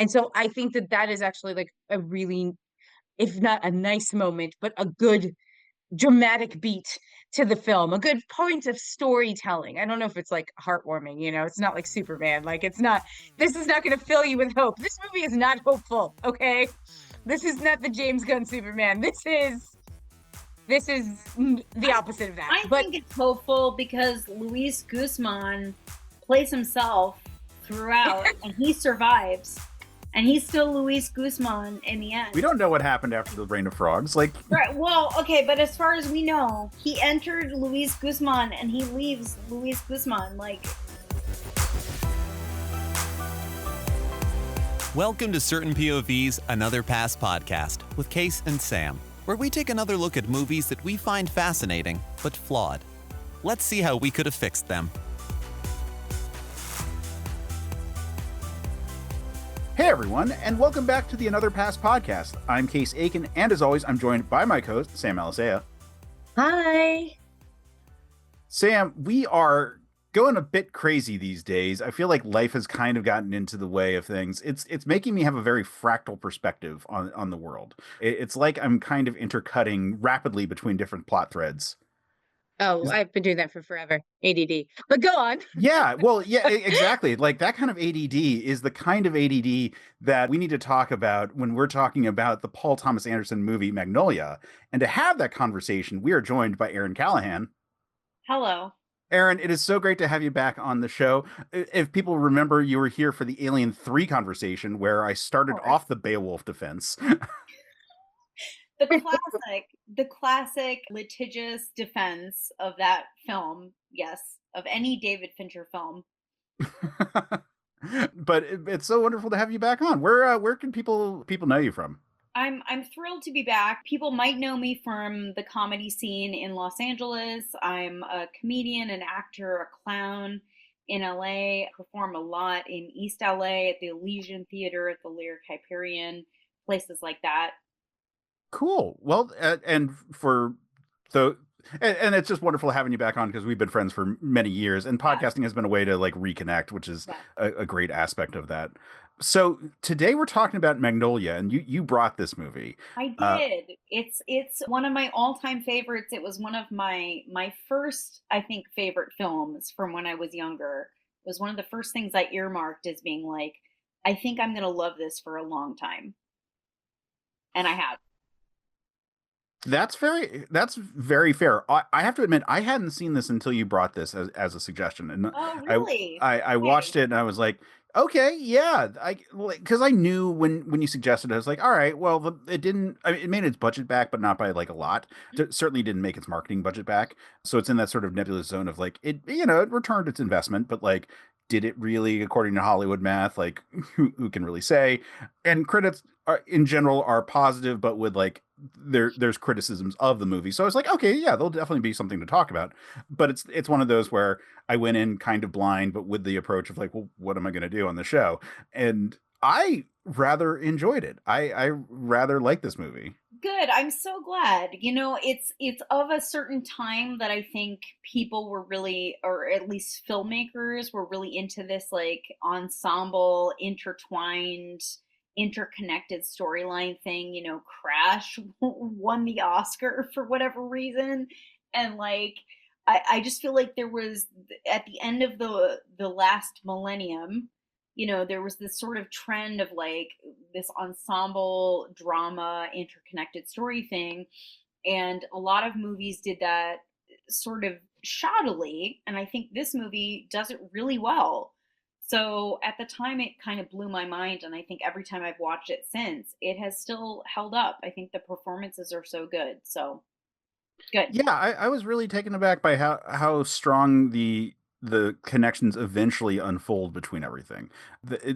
And so I think that that is actually like a really, if not a nice moment, but a good dramatic beat to the film, a good point of storytelling. I don't know if it's like heartwarming, it's not like Superman. Like it's not, this is not going to fill you with hope. This movie is not hopeful, okay? This is not the James Gunn Superman. This is the opposite of that. I think it's hopeful because Luis Guzman plays himself throughout and he survives. And he's still Luis Guzman in the end. We don't know what happened after the Reign of Frogs. Right. Well, okay, but as far as we know, he entered Luis Guzman and he leaves Luis Guzman. Welcome to Certain POV's Another Pass podcast with Case and Sam, where we take another look at movies that we find fascinating but flawed. Let's see how we could have fixed them. Hey everyone, and welcome back to the Another Pass podcast. I'm Case Aiken, and as always, I'm joined by my co-host, Sam Alicea. Hi. Sam, we are going a bit crazy these days. I feel like life has kind of gotten into the way of things. It's making me have a very fractal perspective on the world. It's like I'm kind of intercutting rapidly between different plot threads. Oh, I've been doing that for forever. ADD. But go on. Yeah, well, yeah, exactly. Like that kind of ADD is the kind of ADD that we need to talk about when we're talking about the Paul Thomas Anderson movie Magnolia. And to have that conversation, we are joined by Erin Callahan. Hello. Erin, it is so great to have you back on the show. If people remember, you were here for the Alien 3 conversation where I started off the Beowulf defense. The classic litigious defense of that film, yes, of any David Fincher film. But it's so wonderful to have you back on. Where can people know you from? I'm thrilled to be back. People might know me from the comedy scene in Los Angeles. I'm a comedian, an actor, a clown in LA. I perform a lot in East LA at the Elysian Theater, at the Lyric Hyperion, places like that. Cool. Well, and it's just wonderful having you back on because we've been friends for many years, and podcasting has been a way to like reconnect, which is a great aspect of that. So today we're talking about Magnolia, and you brought this movie. I did. It's one of my all-time favorites. It was one of my first, I think, favorite films from when I was younger. It was one of the first things I earmarked as being like, I think I'm going to love this for a long time. And I have. That's very fair. I have to admit, I hadn't seen this until you brought this as a suggestion, and really? I watched it and I was like, okay, yeah, because I knew when you suggested it, I was like, all right, well, it made its budget back, but not by like a lot. It certainly didn't make its marketing budget back, so it's in that sort of nebulous zone of like it returned its investment, but like, did it really, according to Hollywood math? Like, who can really say? And critics in general are positive, but with like there's criticisms of the movie. So I was like, okay, yeah, there'll definitely be something to talk about. But it's one of those where I went in kind of blind, but with the approach of like, well, what am I going to do on the show? And I rather enjoyed it. I rather like this movie. Good. I'm so glad. It's of a certain time that I think people were really, or at least filmmakers were really into this like ensemble, intertwined, interconnected storyline thing. Crash won the Oscar for whatever reason. And like, I just feel like there was, at the end of the last millennium, there was this sort of trend of like this ensemble drama, interconnected story thing. And a lot of movies did that sort of shoddily. And I think this movie does it really well. So at the time, it kind of blew my mind. And I think every time I've watched it since, it has still held up. I think the performances are so good. So good. Yeah, I was really taken aback by how strong the connections eventually unfold between everything.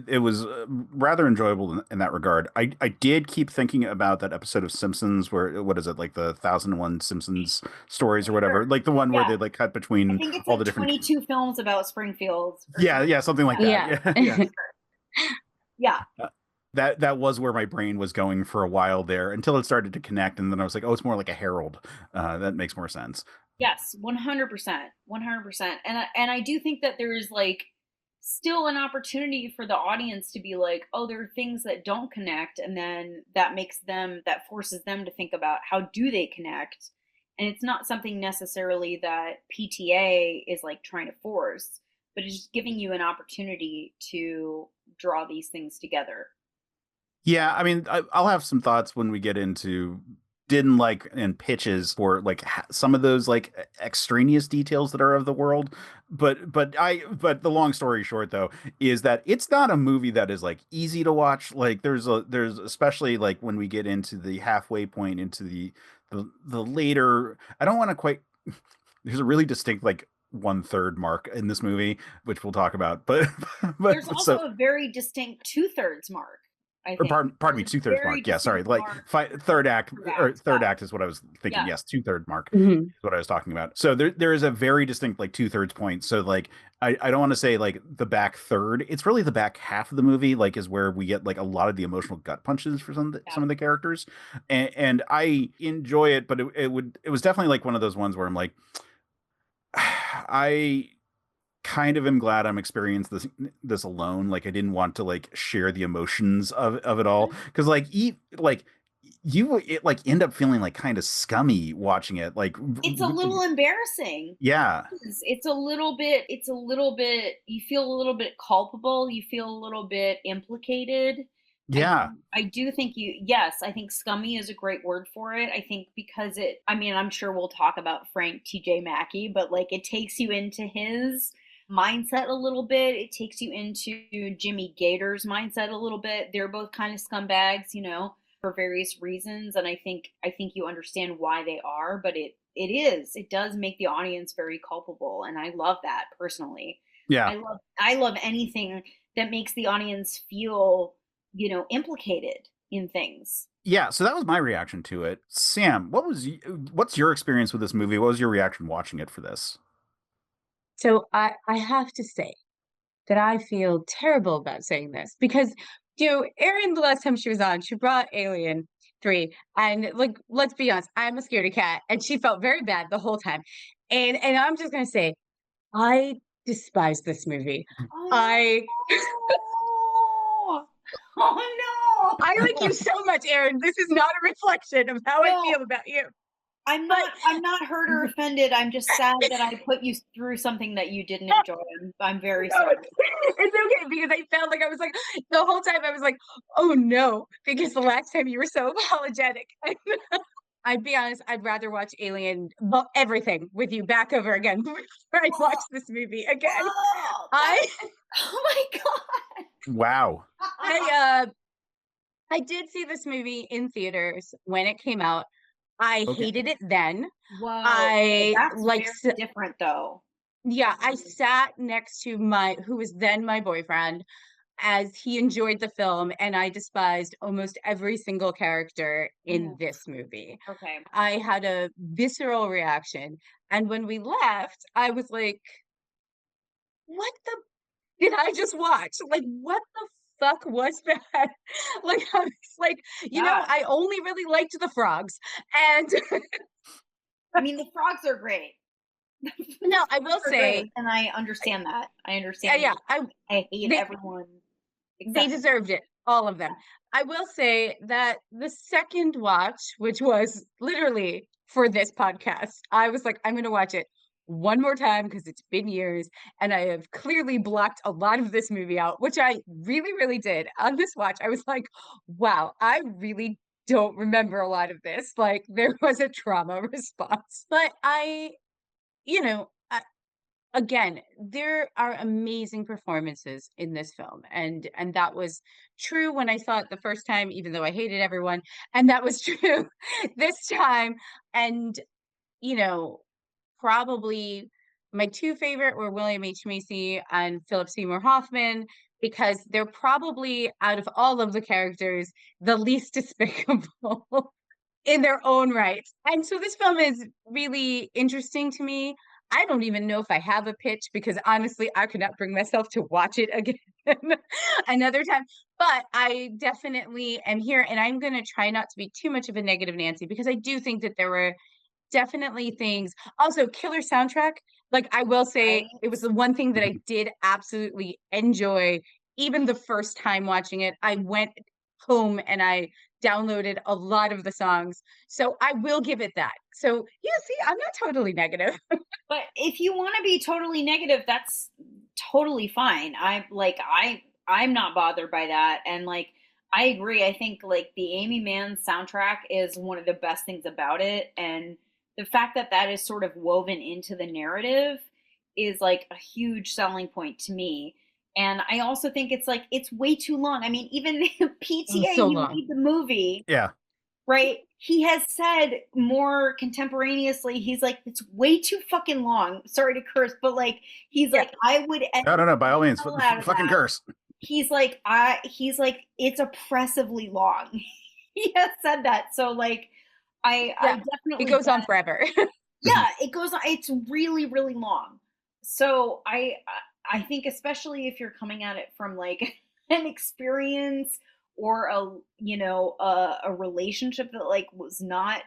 It was rather enjoyable in that regard. I did keep thinking about that episode of Simpsons where, what is it, like the 1001 Simpsons stories or whatever, like the one where they like cut between I think it's all like the different 22 films about Springfield. Yeah, something like that. Yeah. That was where my brain was going for a while there until it started to connect, and then I was like, oh, it's more like a herald. That makes more sense. Yes, 100%. 100%. And I do think that there is like still an opportunity for the audience to be like, oh, there are things that don't connect, and then that forces them to think about how do they connect. And it's not something necessarily that PTA is like trying to force, but it's just giving you an opportunity to draw these things together. Yeah, I mean, I'll have some thoughts when we get into didn't like and pitches for like some of those like extraneous details that are of the world. But the long story short though is that it's not a movie that is like easy to watch. Like there's especially like when we get into the halfway point into the later. I don't want to quite. There's a really distinct like 1/3 mark in this movie, which we'll talk about. But There's but also so a very distinct 2/3 mark, I or think. pardon me, There's a 2/3 very mark. Yeah, sorry. distinct Like mark. third act or third Yeah. act is what I was thinking. Yeah. Yes, 2/3 mark Mhm. is what I was talking about. So there is a very distinct like 2/3 point. So like I don't want to say like the back third. It's really the back half of the movie, like is where we get like a lot of the emotional gut punches for some of the characters. And I enjoy it, but it was definitely like one of those ones where I'm like I kind of am glad I'm experiencing this alone. Like I didn't want to like share the emotions of it all because you it like end up feeling like kind of scummy watching it. Like It's a little embarrassing. yeah, It's a little bit, you feel a little bit culpable, you feel a little bit implicated. yeah, I do think yes, I think scummy is a great word for it. I think because I mean, I'm sure we'll talk about Frank TJ Mackey, but like it takes you into his mindset a little bit. It takes you into Jimmy Gator's mindset a little bit. They're both kind of scumbags, for various reasons. And I think you understand why they are, but it does make the audience very culpable. And I love that personally. yeah. I love anything that makes the audience feel implicated in things. Yeah, so that was my reaction to it. Sam, what's your experience with this movie? What was your reaction watching it for this? So I have to say that I feel terrible about saying this because, Erin, the last time she was on, she brought Alien 3. And like, let's be honest, I'm a scaredy cat. And she felt very bad the whole time. And I'm just gonna say, I despise this movie. Oh I no! Oh no! I like you so much, Erin. This is not a reflection of how I No. feel about you. I'm not hurt or offended. I'm just sad that I put you through something that you didn't enjoy. I'm very No, sorry. it's okay because I felt like I was like the whole time I was like, oh no, because the last time you were so apologetic. I'd be honest, I'd rather watch Alien, well, everything with you back over again before I watch this movie again. Oh, I oh my god! Wow. I did see this movie in theaters when it came out. I Okay. hated it then. Whoa, I that's like very different though. Yeah, I sat next to who was then my boyfriend as he enjoyed the film, and I despised almost every single character in Oh, this movie. okay. I had a visceral reaction, and when we left, I was like, "What the did I just watch? Like, what the fuck was that?" Like, I was like, Yeah. I only really liked the frogs, and I mean, the frogs are great. no, I will They're say, great, and I understand that. I understand. yeah, I hate they- everyone. they deserved it, all of them. I will say that the second watch, which was literally for this podcast, I was like, I'm going to watch it one more time because it's been years and I have clearly blocked a lot of this movie out, which I really, really did. On this watch, I was like, wow, I really don't remember a lot of this. Like, there was a trauma response. But you know, again, there are amazing performances in this film, and that was true when I saw it the first time, even though I hated everyone, and that was true this time. And you know, probably my two favorite were William H. Macy and Philip Seymour Hoffman because they're probably out of all of the characters the least despicable in their own right. And so this film is really interesting to me. I don't even know if I have a pitch because honestly, I could not bring myself to watch it again another time. But I definitely am here, and I'm going to try not to be too much of a negative Nancy because I do think that there were definitely things. Also, killer soundtrack. Like, I will say Right? it was the one thing that I did absolutely enjoy, even the first time watching it. I went home and I downloaded a lot of the songs, so I will give it that. So, yeah, see, I'm not totally negative. But if you want to be totally negative, that's totally fine. I'm not bothered by that. And like I agree. I think like the Amy Mann soundtrack is one of the best things about it, and the fact that that is sort of woven into the narrative is like a huge selling point to me. And I also think it's like it's way too long. I mean, even PTA, So you long. read the movie, Yeah. right? He has said more contemporaneously, he's like, it's way too fucking long. Sorry to curse, but like, he's Yeah. like, I would edit No. By all the means, hell out of fucking that. curse. He's like, it's oppressively long. He has said that. So like, I Yeah. definitely It goes get on it. forever. Yeah, it goes on. It's really, really long. So I think especially if you're coming at it from like an experience or a relationship that like was not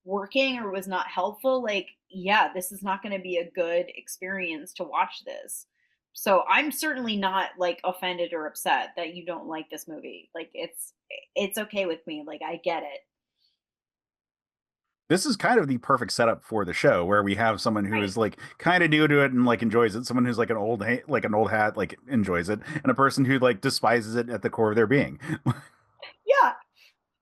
working or was not helpful, like yeah, this is not going to be a good experience to watch this. So I'm certainly not like offended or upset that you don't like this movie. Like it's okay with me. Like I get it. This is kind of the perfect setup for the show, where we have someone who Right. is like kind of new to it and like enjoys it, someone who's like like an old hat, like enjoys it, and a person who like despises it at the core of their being. Yeah,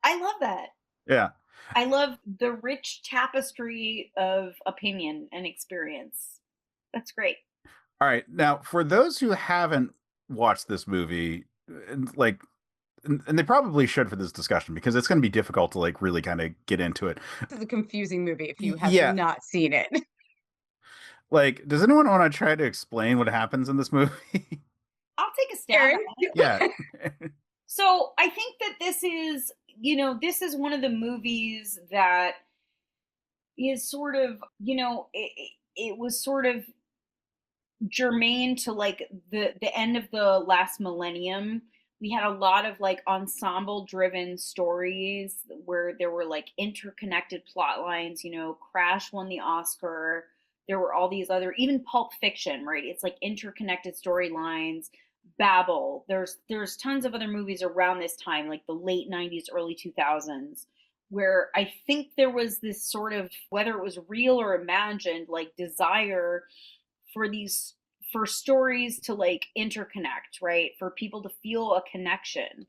I love that. Yeah. I love the rich tapestry of opinion and experience. That's great. All right. Now, for those who haven't watched this movie, like, and they probably should for this discussion because it's going to be difficult to like really kind of get into it. This is a confusing movie if you have Yeah. not seen it. Like, does anyone want to try to explain what happens in this movie? I'll take a stab Erin? at it. Yeah. So I think that this is, this is one of the movies that is sort of, it was sort of germane to like the end of the last millennium. We had a lot of like ensemble driven stories where there were like interconnected plot lines. Crash won the Oscar. There were all these other, even Pulp Fiction, right? It's like interconnected storylines. Babel. There's tons of other movies around this time, like the late 90s, early 2000s, where I think there was this sort of, whether it was real or imagined, like desire for these for stories to like interconnect, right? For people to feel a connection.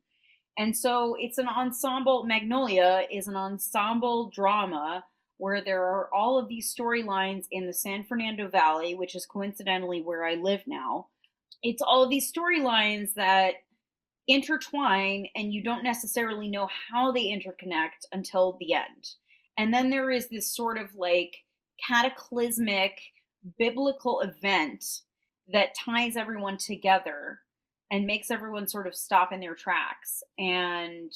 And so it's an ensemble. Magnolia is an ensemble drama where there are all of these storylines in the San Fernando Valley, which is coincidentally where I live now. It's all of these storylines that intertwine, and you don't necessarily know how they interconnect until the end. And then there is this sort of like cataclysmic biblical event that ties everyone together and makes everyone sort of stop in their tracks and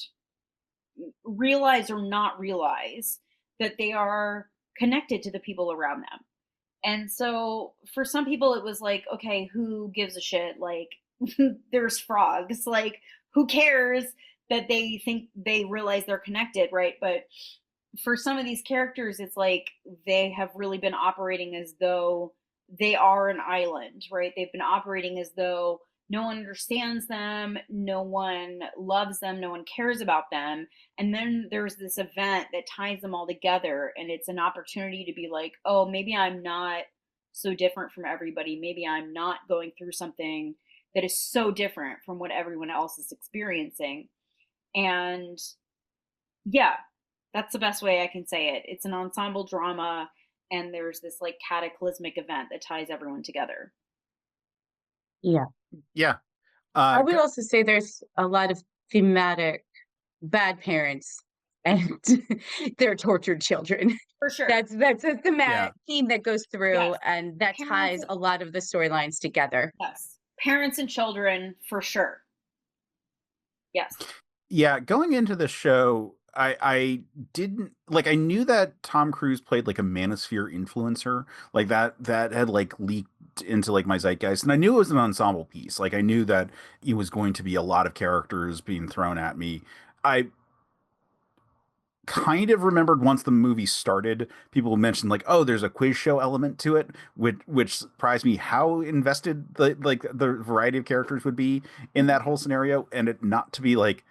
realize or not realize that they are connected to the people around them. And so for some people, it was like, okay, who gives a shit? Like, there's frogs. Like, who cares that they think they realize they're connected, right? But for some of these characters, it's like they have really been operating as though they are an island, right? They've been operating as though no one understands them, no one loves them, no one cares about them. And then there's this event that ties them all together, and it's an opportunity to be like, oh, maybe I'm not so different from everybody. Maybe I'm not going through something that is so different from what everyone else is experiencing. And yeah, that's the best way I can say it. It's an ensemble drama, and there's this like cataclysmic event that ties everyone together. Yeah. Yeah. I would also say there's a lot of thematic bad parents and their tortured children. For sure. That's a Yeah. theme that goes through, Yes. and that ties Parents- a lot of the storylines together. Yes. Parents and children, for sure. Yes. Yeah, going into the show, I didn't like, I knew that Tom Cruise played like a Manosphere influencer, like that had like leaked into like my zeitgeist, and I knew it was an ensemble piece. Like I knew that it was going to be a lot of characters being thrown at me. I kind of remembered once the movie started, people mentioned like, oh, there's a quiz show element to it, which surprised me how invested the variety of characters would be in that whole scenario, and it not to be like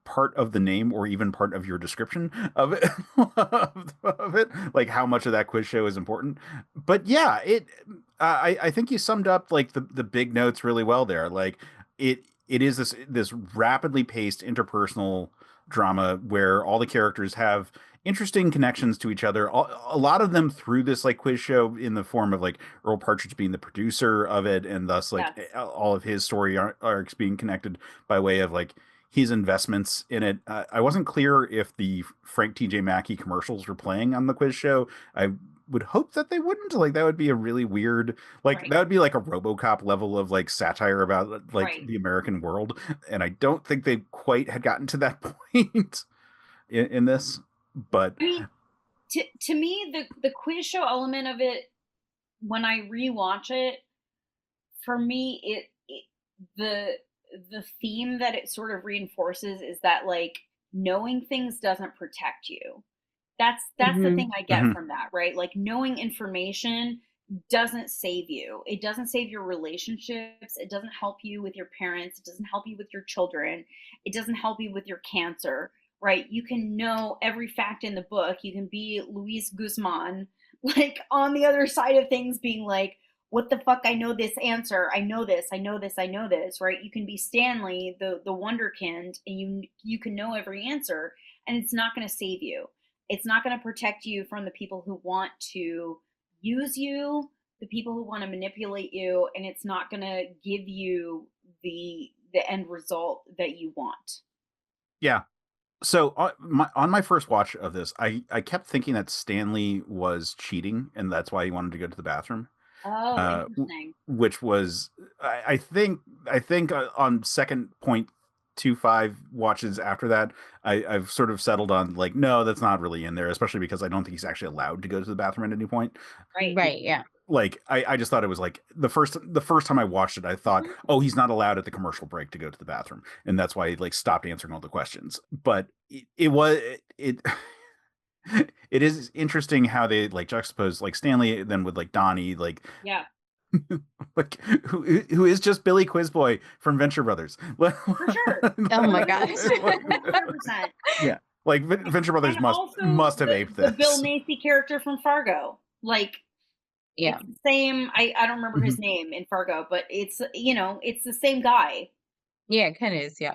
part of the name or even part of your description of it of it, like how much of that quiz show is important. But yeah, I think you summed up like the big notes really well there. Like it is this rapidly paced interpersonal drama where all the characters have interesting connections to each other. A lot of them through this like quiz show in the form of like Earl Partridge being the producer of it, and thus like Yes. all of his story arcs being connected by way of like his investments in it. I wasn't clear if the Frank T.J. Mackey commercials were playing on the quiz show. I would hope that they wouldn't. Like that would be a really weird, like Right. that would be like a RoboCop level of like satire about like Right. the American world, and I don't think they quite had gotten to that point in this. But I mean, to me, the quiz show element of it, when I rewatch it, for me, the theme that it sort of reinforces is that like knowing things doesn't protect you. That's the thing I get Mhm. from that, right? Like knowing information doesn't save you. It doesn't save your relationships. It doesn't help you with your parents. It doesn't help you with your children. It doesn't help you with your cancer, right? You can know every fact in the book. You can be Luis Guzman, like on the other side of things, being like, what the fuck? I know this answer. I know this. I know this. I know this, right? You can be Stanley, the wonderkind, and you can know every answer, and it's not going to save you. It's not going to protect you from the people who want to use you, the people who want to manipulate you, and it's not going to give you the end result that you want. Yeah. So on my first watch of this, I kept thinking that Stanley was cheating, and that's why he wanted to go to the bathroom. Oh, Uh, interesting. which was I think on second point 2.5 watches after that, I've sort of settled on like, no, that's not really in there, especially because I don't think he's actually allowed to go to the bathroom at any point. Right. Right, yeah. Like I just thought it was like the first time I watched it, I thought, oh, he's not allowed at the commercial break to go to the bathroom, and that's why he like stopped answering all the questions. But it was it it is interesting how they like juxtapose like Stanley then with like Donnie, like Yeah, like who is just Billy Quizboy from Venture Brothers. for sure. Oh my gosh. 100%. Yeah, like Venture Brothers And must also have aped the this. Bill Macy character from Fargo. Like, Yeah. it's the same. I don't remember his name in Fargo, but it's it's the same guy. Yeah, it kind of is, yeah.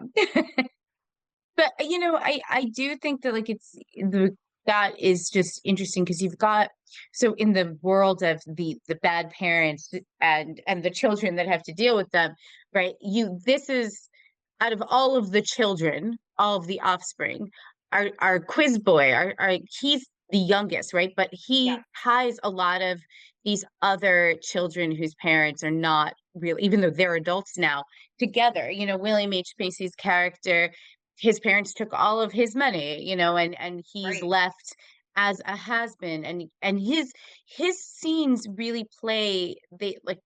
But I do think that like that is just interesting because you've got, so in the world of the bad parents and the children that have to deal with them, right? This is, out of all of the children, all of the offspring, our quiz boy, our he's the youngest, right? But Yeah. he has a lot of these other children whose parents are not real, even though they're adults now, together. William H. Macy's character, his parents took all of his money, and he's Right. left as a has-been, and his scenes really play, they like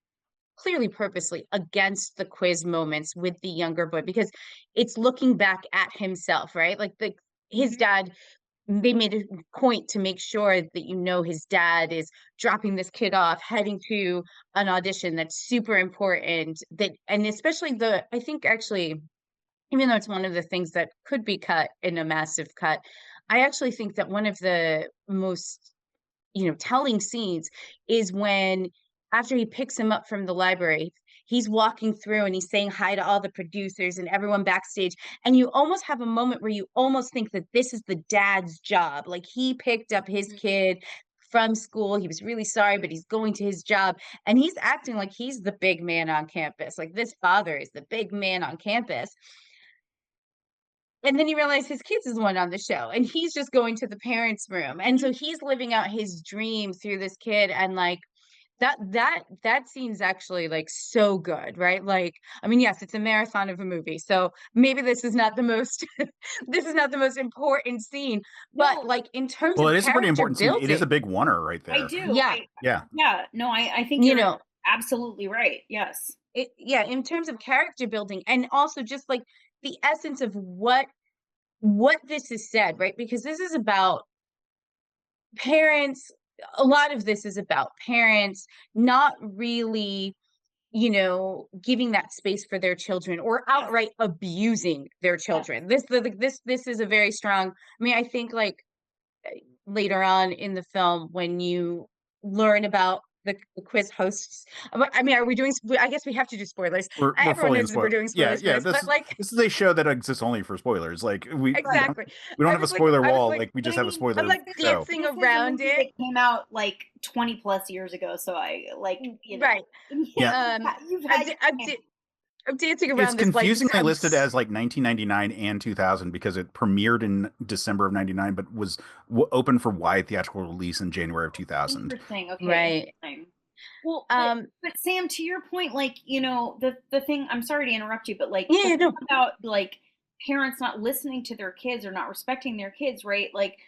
clearly purposely against the quiz moments with the younger boy, because it's looking back at himself, right? Like his dad, they made a point to make sure that his dad is dropping this kid off, heading to an audition that's super important, that, and especially I think actually, even though it's one of the things that could be cut in a massive cut, I actually think that one of the most, telling scenes is when, after he picks him up from the library, he's walking through and he's saying hi to all the producers and everyone backstage. And you almost have a moment where you almost think that this is the dad's job. Like, he picked up his kid from school. He was really sorry, but he's going to his job. And he's acting like he's the big man on campus. Like, this father is the big man on campus. And then you realize his kids is the one on the show, and he's just going to the parents' room. And so he's living out his dream through this kid, and like that scene's actually like so good, right? Like, I mean, yes, it's a marathon of a movie. So maybe this is not the most this is not the most important scene, but No, like in terms Well, of it is a pretty character important scene. It is a building, big oneer right I there. do. yeah, Yeah. Yeah. No, I think you you're know, absolutely right. Yes. yeah, in terms of character building, and also just like the essence of what what this is said, right? Because this is about parents. A lot of this is about parents not really, giving that space for their children or Yes. outright abusing their Yes. children. This is a very strong. I mean, I think like later on in the film when you learn about the quiz hosts. I mean, are we doing? I guess we have to do spoilers. We're Everyone fully in knows that we're spoil. doing Yeah, spoilers for yeah. this, but like This is a show that exists only for spoilers. Like exactly. we don't I have a was like, spoiler I was wall. like, Like we But just I have a mean, I'm spoiler like show. dancing this is a around movie it. that came out like 20 plus years ago, so I like, Right. Yeah. you've I'm, had da- your I'm, chance. da- I'm dancing It's around this like confusingly listed as like 1999 and 2000 because it premiered in December of 99, but was open for wide theatrical release in January of 2000. Interesting. Okay. right. Interesting. Well, Um. but Sam, to your point, like, the thing, I'm sorry to interrupt you, but like Yeah. the Yeah, thing no. about like parents not listening to their kids or not respecting their kids, right? Like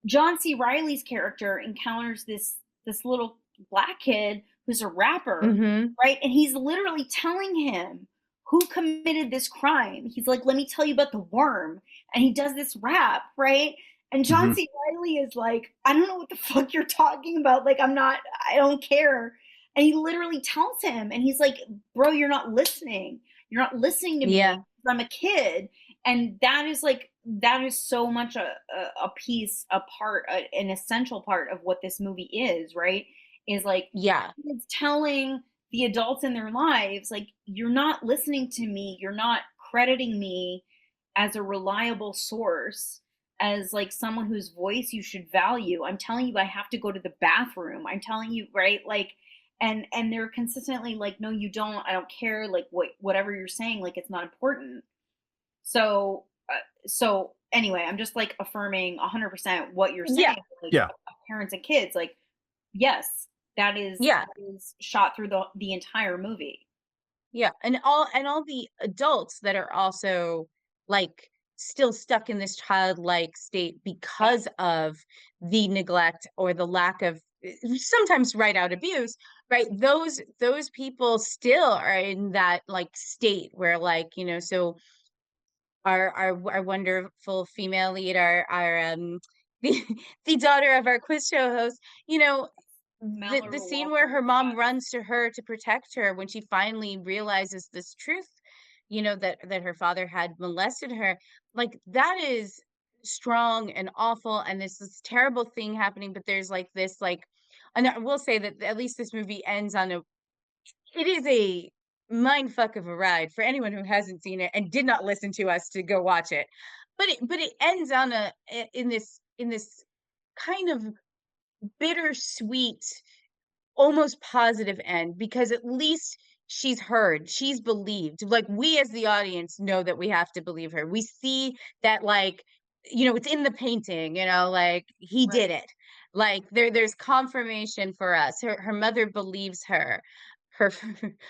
John C. Riley's character encounters this little black kid who's a rapper, Mm-hmm. right? And he's literally telling him who committed this crime. He's like, "Let me tell you about the worm," and he does this rap, right? And John Mhm. C. Riley is like, "I don't know what the fuck you're talking about. Like, I don't care." And he literally tells him, and he's like, "Bro, you're not listening. You're not listening to me. Yeah. I'm a kid." And that is so much a piece, a part, an essential part of what this movie is, right? Is like Yeah. it's telling the adults in their lives, like, you're not listening to me, you're not crediting me as a reliable source, as like someone whose voice you should value. I'm telling you I have to go to the bathroom. I'm telling you, right? Like, and they're consistently like, no, you don't. I don't care. Like, whatever you're saying, like, it's not important. So, so anyway, I'm just like affirming 100% what you're Yeah. saying. Like, Yeah. parents and kids, like, yes, Yeah. that is shot through the entire movie. Yeah. And all the adults that are also like still stuck in this childlike state Yeah. because of the neglect or the lack of sometimes right out abuse, right? Those people still are in that like state where like, so our wonderful female lead, our the the daughter of our quiz show host, the Mallory scene where Walker. her mom Yeah. runs to her to protect her when she finally realizes this truth, that her father had molested her, like that is strong and awful, and this terrible thing happening, but there's like this like, and I will say that at least this movie ends on a it is a mind fuck of a ride for anyone who hasn't seen it and did not listen to us to go watch it. But it ends on in this kind of bittersweet, almost positive end because at least she's heard, she's believed. Like we as the audience know that we have to believe her. We see that like, it's in the painting, like he did Right. it. Like there's confirmation for us. Her mother believes her. Her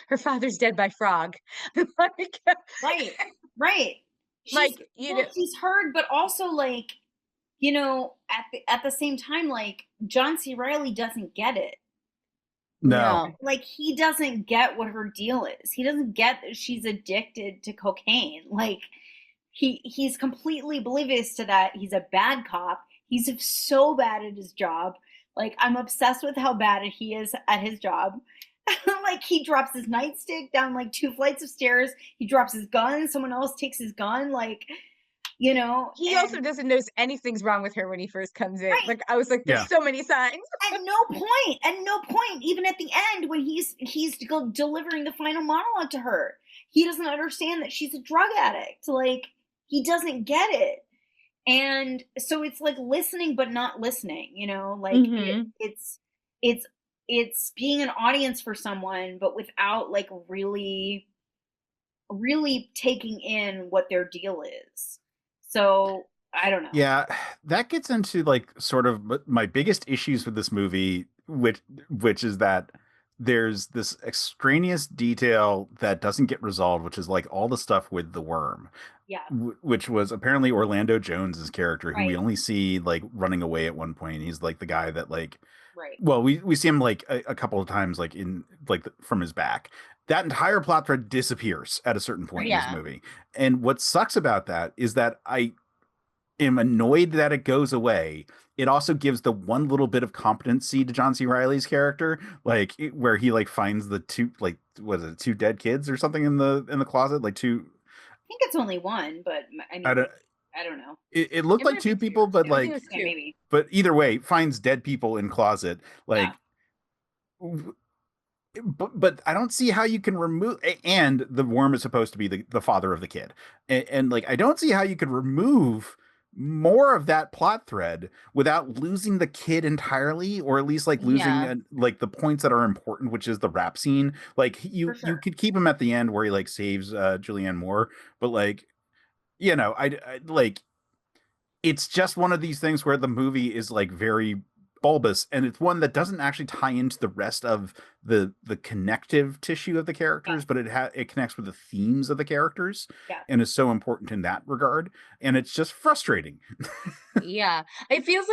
her father's dead by frog. like, Right. Right. She's like, well, she's heard, but also like, at the same time, like John C. Riley doesn't get it. No. no. Like, he doesn't get what her deal is. He doesn't get that she's addicted to cocaine. Like, he's completely oblivious to that. He's a bad cop. He's so bad at his job. Like, I'm obsessed with how bad he is at his job. Like, he drops his nightstick down like 2 flights of stairs. He drops his gun. Someone else takes his gun. Like, He also doesn't notice anything's wrong with her when he first comes in. Right. Like I was like, there's Yeah. so many signs. at no point, even at the end when he's delivering the final monologue to her, he doesn't understand that she's a drug addict. Like, he doesn't get it. And so it's like listening but not listening, like Mhm. it's being an audience for someone but without like really taking in what their deal is. So I don't know. Yeah, that gets into like sort of my biggest issues with this movie, which is that there's this extraneous detail that doesn't get resolved, which is like all the stuff with the worm. Yeah. which was apparently Orlando Jones's character, who we Right. only see like running away at one point. He's like the guy that like, Right. well, we see him like a couple of times, like in like from his back. That entire plot thread disappears at a certain point in this Yeah. movie. And what sucks about that is that I am annoyed that it goes away. It also gives the one little bit of competency to John C. Reilly's character, like where he like finds the two, like what is it, two dead kids or something in the closet, like two. I think it's only one, but I mean, I don't. I don't know. It looked It like might be two two. people, but I think it like, was Yeah, two. maybe. but either way, finds dead people in closet, like. But I don't see how you can remove, and the worm is supposed to be the father of the kid, and like I don't see how you could remove more of that plot thread without losing the kid entirely, or at least like losing Yeah. like the points that are important, which is the rap scene. Like For you sure. could keep him at the end where he like saves Julianne Moore, but like I like it's just one of these things where the movie is like very bulbous, and it's one that doesn't actually tie into the rest of the connective tissue of the characters, Yes. but it connects with the themes of the characters, Yeah. and is so important in that regard, and it's just frustrating. Yeah. It feels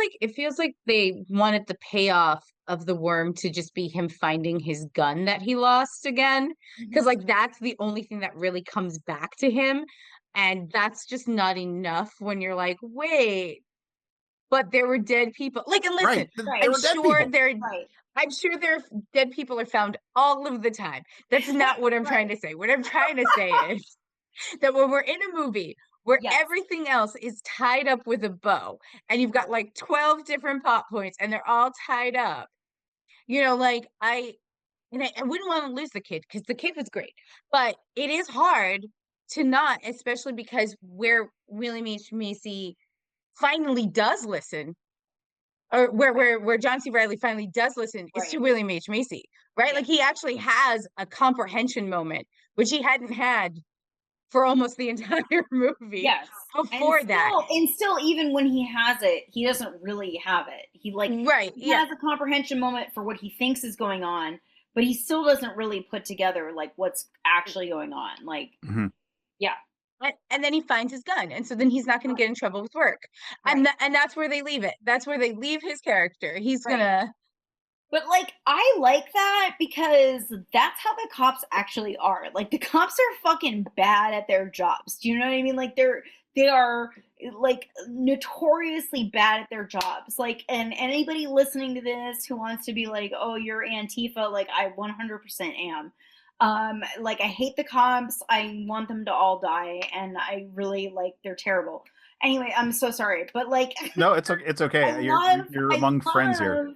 like they wanted the payoff of the worm to just be him finding his gun that he lost again. Because like that's the only thing that really comes back to him. And that's just not enough when you're like, wait, but there were dead people. Like, and listen, Right, Right. there I'm were dead sure people. there Right. I'm sure there dead people are found all of the time. That's not what I'm trying to say. What I'm trying to say is that when we're in a movie where Yes. everything else is tied up with a bow and you've got like 12 different plot points and they're all tied up, like I wouldn't want to lose the kid because the kid was great, but it is hard to not, especially because where William H. Macy finally does listen, or where John C. Reilly finally does listen, is to Right. William H. Macy, right? Yeah. Like he actually has a comprehension moment, which he hadn't had for almost the entire movie Yes. before that. And still, even when he has it, he doesn't really have it. He Right, he yeah. has a comprehension moment for what he thinks is going on, but he still doesn't really put together like what's actually going on. Like, Mhm. yeah. And then he finds his gun, and so then he's not going to get in trouble with work, and Right. and that's where they leave it. That's where they leave his character. He's Right. gonna. But like I like that because that's how the cops actually are. Like the cops are fucking bad at their jobs. Do you know what I mean? Like they are like notoriously bad at their jobs. Like, and anybody listening to this who wants to be like, "Oh, you're Antifa," like I 100% am. Like I hate the cops. I want them to all die, and I really like they're terrible. Anyway, I'm so sorry, but like No, it's okay. It's okay. You're among friends here.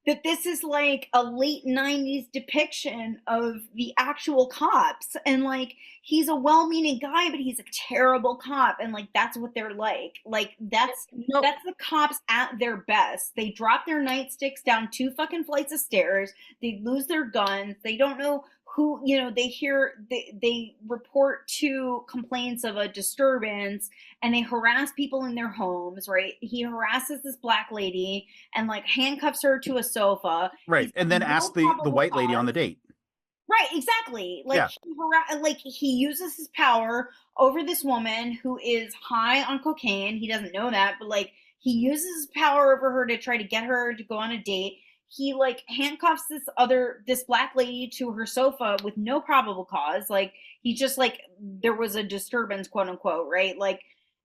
that this is like a late 90s depiction of the actual cops, and like he's a well-meaning guy but he's a terrible cop, and like that's what they're like that's the cops at their best. They drop their nightsticks down 2 fucking flights of stairs, they lose their guns, they don't know who, they report 2 complaints of a disturbance, and they harass people in their homes, right? He harasses this black lady and like handcuffs her to a sofa, Right, and then ask the white lady on the date. Right, exactly. Like Yeah. he uses his power over this woman who is high on cocaine. He doesn't know that, but like he uses his power over her to try to get her to go on a date. He like handcuffs this black lady to her sofa with no probable cause. Like he just like there was a disturbance, quote unquote, right? Like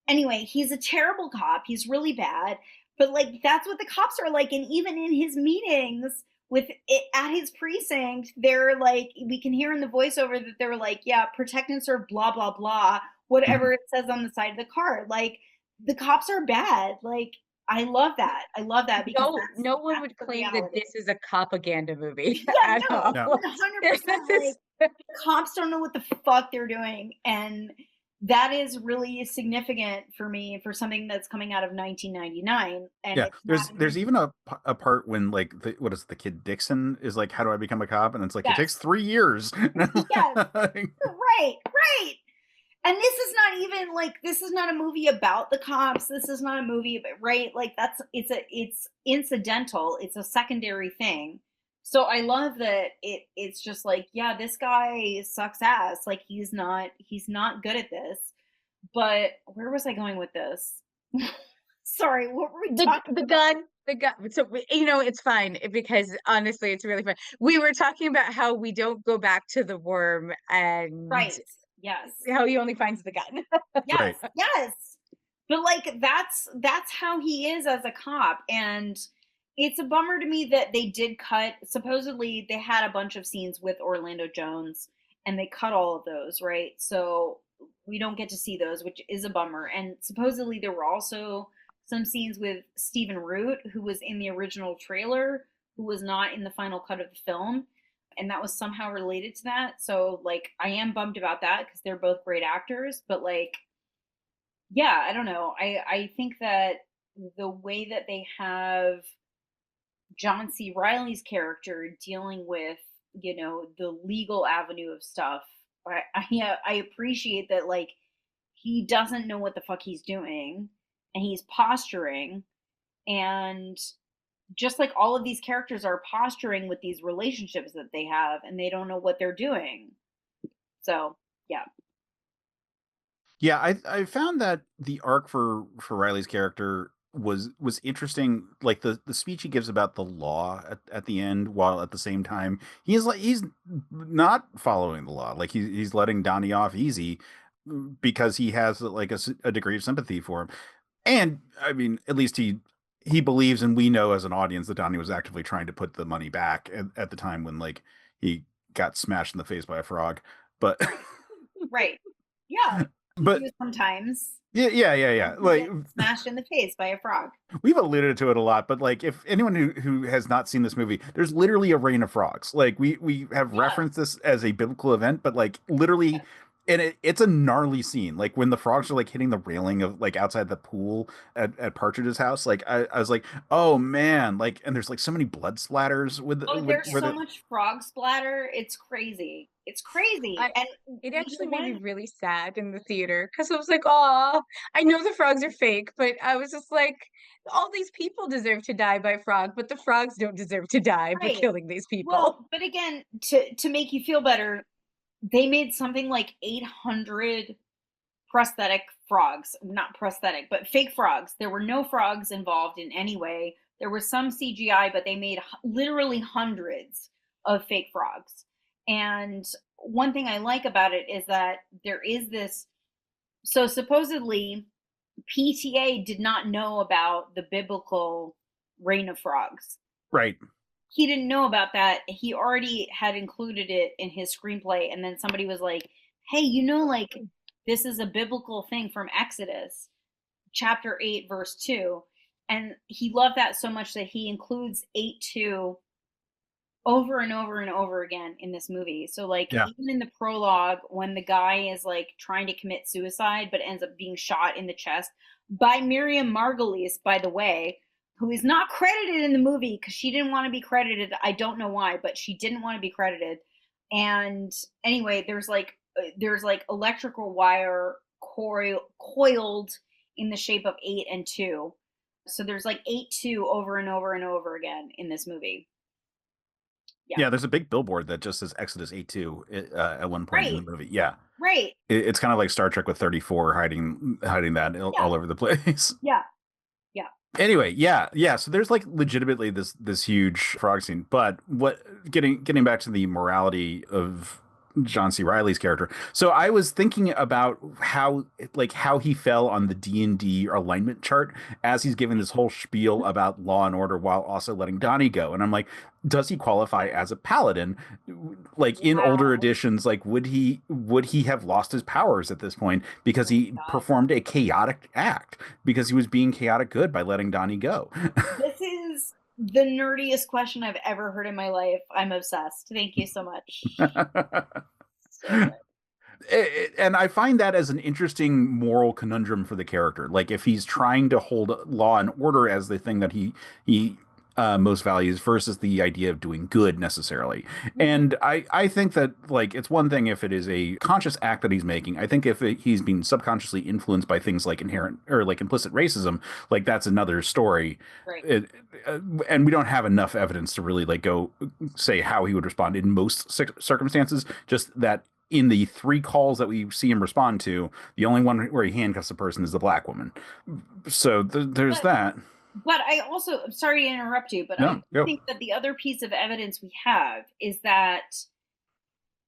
anyway, he's a terrible cop. He's really bad. But like that's what the cops are like, and even in his meetings with it at his precinct, they're like, we can hear in the voiceover that they're like, yeah, protect and serve, blah blah blah, whatever it says on the side of the card. Like the cops are bad. Like I love that. I love that because no one would claim that this is a propaganda movie. Yeah, no, No. 100%. Like the cops don't know what the fuck they're doing, and that is really significant for me for something that's coming out of 1999. And Yeah, it's there's even a part when like what is it, the kid Dixon is like, how do I become a cop? And it's like, Yes. it takes 3 years. Yes. Right. And this is not even like, this is not a movie about the cops. This is not a movie about, right? Like it's incidental. It's a secondary thing. So I love that it's just like, yeah, this guy sucks ass. Like he's not good at this. But where was I going with this? Sorry, what were we The talking the about? gun the gun. So it's fine because honestly, it's really fun. We were talking about how we don't go back to the worm and Right. Yes. how he only finds the gun. Yes. Right. Yes. But like that's how he is as a cop, and it's a bummer to me that they did cut. Supposedly they had a bunch of scenes with Orlando Jones and they cut all of those, right? So we don't get to see those, which is a bummer. And supposedly there were also some scenes with Stephen Root, who was in the original trailer, who was not in the final cut of the film, and that was somehow related to that. So like I am bummed about that because they're both great actors, but like yeah, I don't know. I think that the way that they have John C. Riley's character dealing with, the legal avenue of stuff, I appreciate that. Like, he doesn't know what the fuck he's doing, and he's posturing, and just like all of these characters are posturing with these relationships that they have, and they don't know what they're doing. So yeah. Yeah, I found that the arc for Riley's character was interesting. Like the speech he gives about the law at the end, while at the same time he's not following the law. Like he's letting Donnie off easy because he has like a degree of sympathy for him. And I mean, at least he believes, and we know as an audience that Donnie was actively trying to put the money back at the time when like he got smashed in the face by a frog. But Right. Yeah. You but do sometimes. yeah. You Like get smashed in the face by a frog. we've alluded to it a lot, but like if anyone who has not seen this movie, there's literally a rain of frogs. Like we have Yeah. referenced this as a biblical event, but like literally, and it's a gnarly scene. Like when the frogs are like hitting the railing of like outside the pool at Partridge's house. Like I was like, oh man, like, and there's like so many blood splatters Oh, there's with so it. much frog splatter. It's crazy. It's crazy. I And It you actually know made me what? really sad in the theater because I was like, "Oh, I know the frogs are fake," but I was just like, all these people deserve to die by frog, but the frogs don't deserve to die for Right. killing these people." Well, but again, to make you feel better, they made something like 800 prosthetic frogs. Not prosthetic, but fake frogs. There were no frogs involved in any way. There was some CGI, but they made literally hundreds of fake frogs. And one thing I like about it is that there is this. So supposedly, PTA did not know about the biblical reign of frogs. Right. He didn't know about that. He already had included it in his screenplay, and then somebody was like, "Hey, like this is a biblical thing from Exodus, chapter 8, verse 2." And he loved that so much that he includes 8:2 over and over and over again in this movie. So like Yeah. even in the prologue, when the guy is like trying to commit suicide but ends up being shot in the chest by Miriam Margolyes, by the way, who is not credited in the movie because she didn't want to be credited. I don't know why, but she didn't want to be credited. And anyway, there's like electrical wire coiled in the shape of 8 and 2. So there's like 8-2 over and over and over again in this movie. Yeah, there's a big billboard that just says Exodus 8:2 at one point in Right. the movie. Yeah. Right. It's kind of like Star Trek with 34 hiding that all over the place. Yeah. Anyway, yeah. So there's like legitimately this huge frog scene. But getting back to the morality of John C. Riley's character. So I was thinking about how he fell on the D&D alignment chart as he's giving this whole spiel about law and order while also letting Donnie go. And I'm like, does he qualify as a paladin? Like in older editions, like would he have lost his powers at this point because he performed a chaotic act because he was being chaotic good by letting Donnie go? This is the nerdiest question I've ever heard in my life. I'm obsessed. Thank you so much. So good. And I find that as an interesting moral conundrum for the character. Like if he's trying to hold law and order as the thing that he most values versus the idea of doing good necessarily. And I think that like it's one thing if it is a conscious act that he's making. I think if he's being subconsciously influenced by things like inherent or like implicit racism, like that's another story. Right. And we don't have enough evidence to really like go say how he would respond in most circumstances. Just that in the 3 calls that we see him respond to, the only one where he handcuffs a person is the black woman. So there's that. But I also, I'm sorry to interrupt you, but No, I think that the other piece of evidence we have is that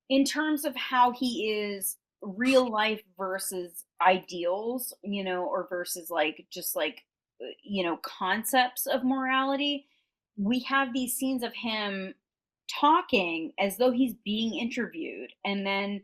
in terms of how he is real life versus ideals, or versus like just like, concepts of morality, we have these scenes of him talking as though he's being interviewed. And then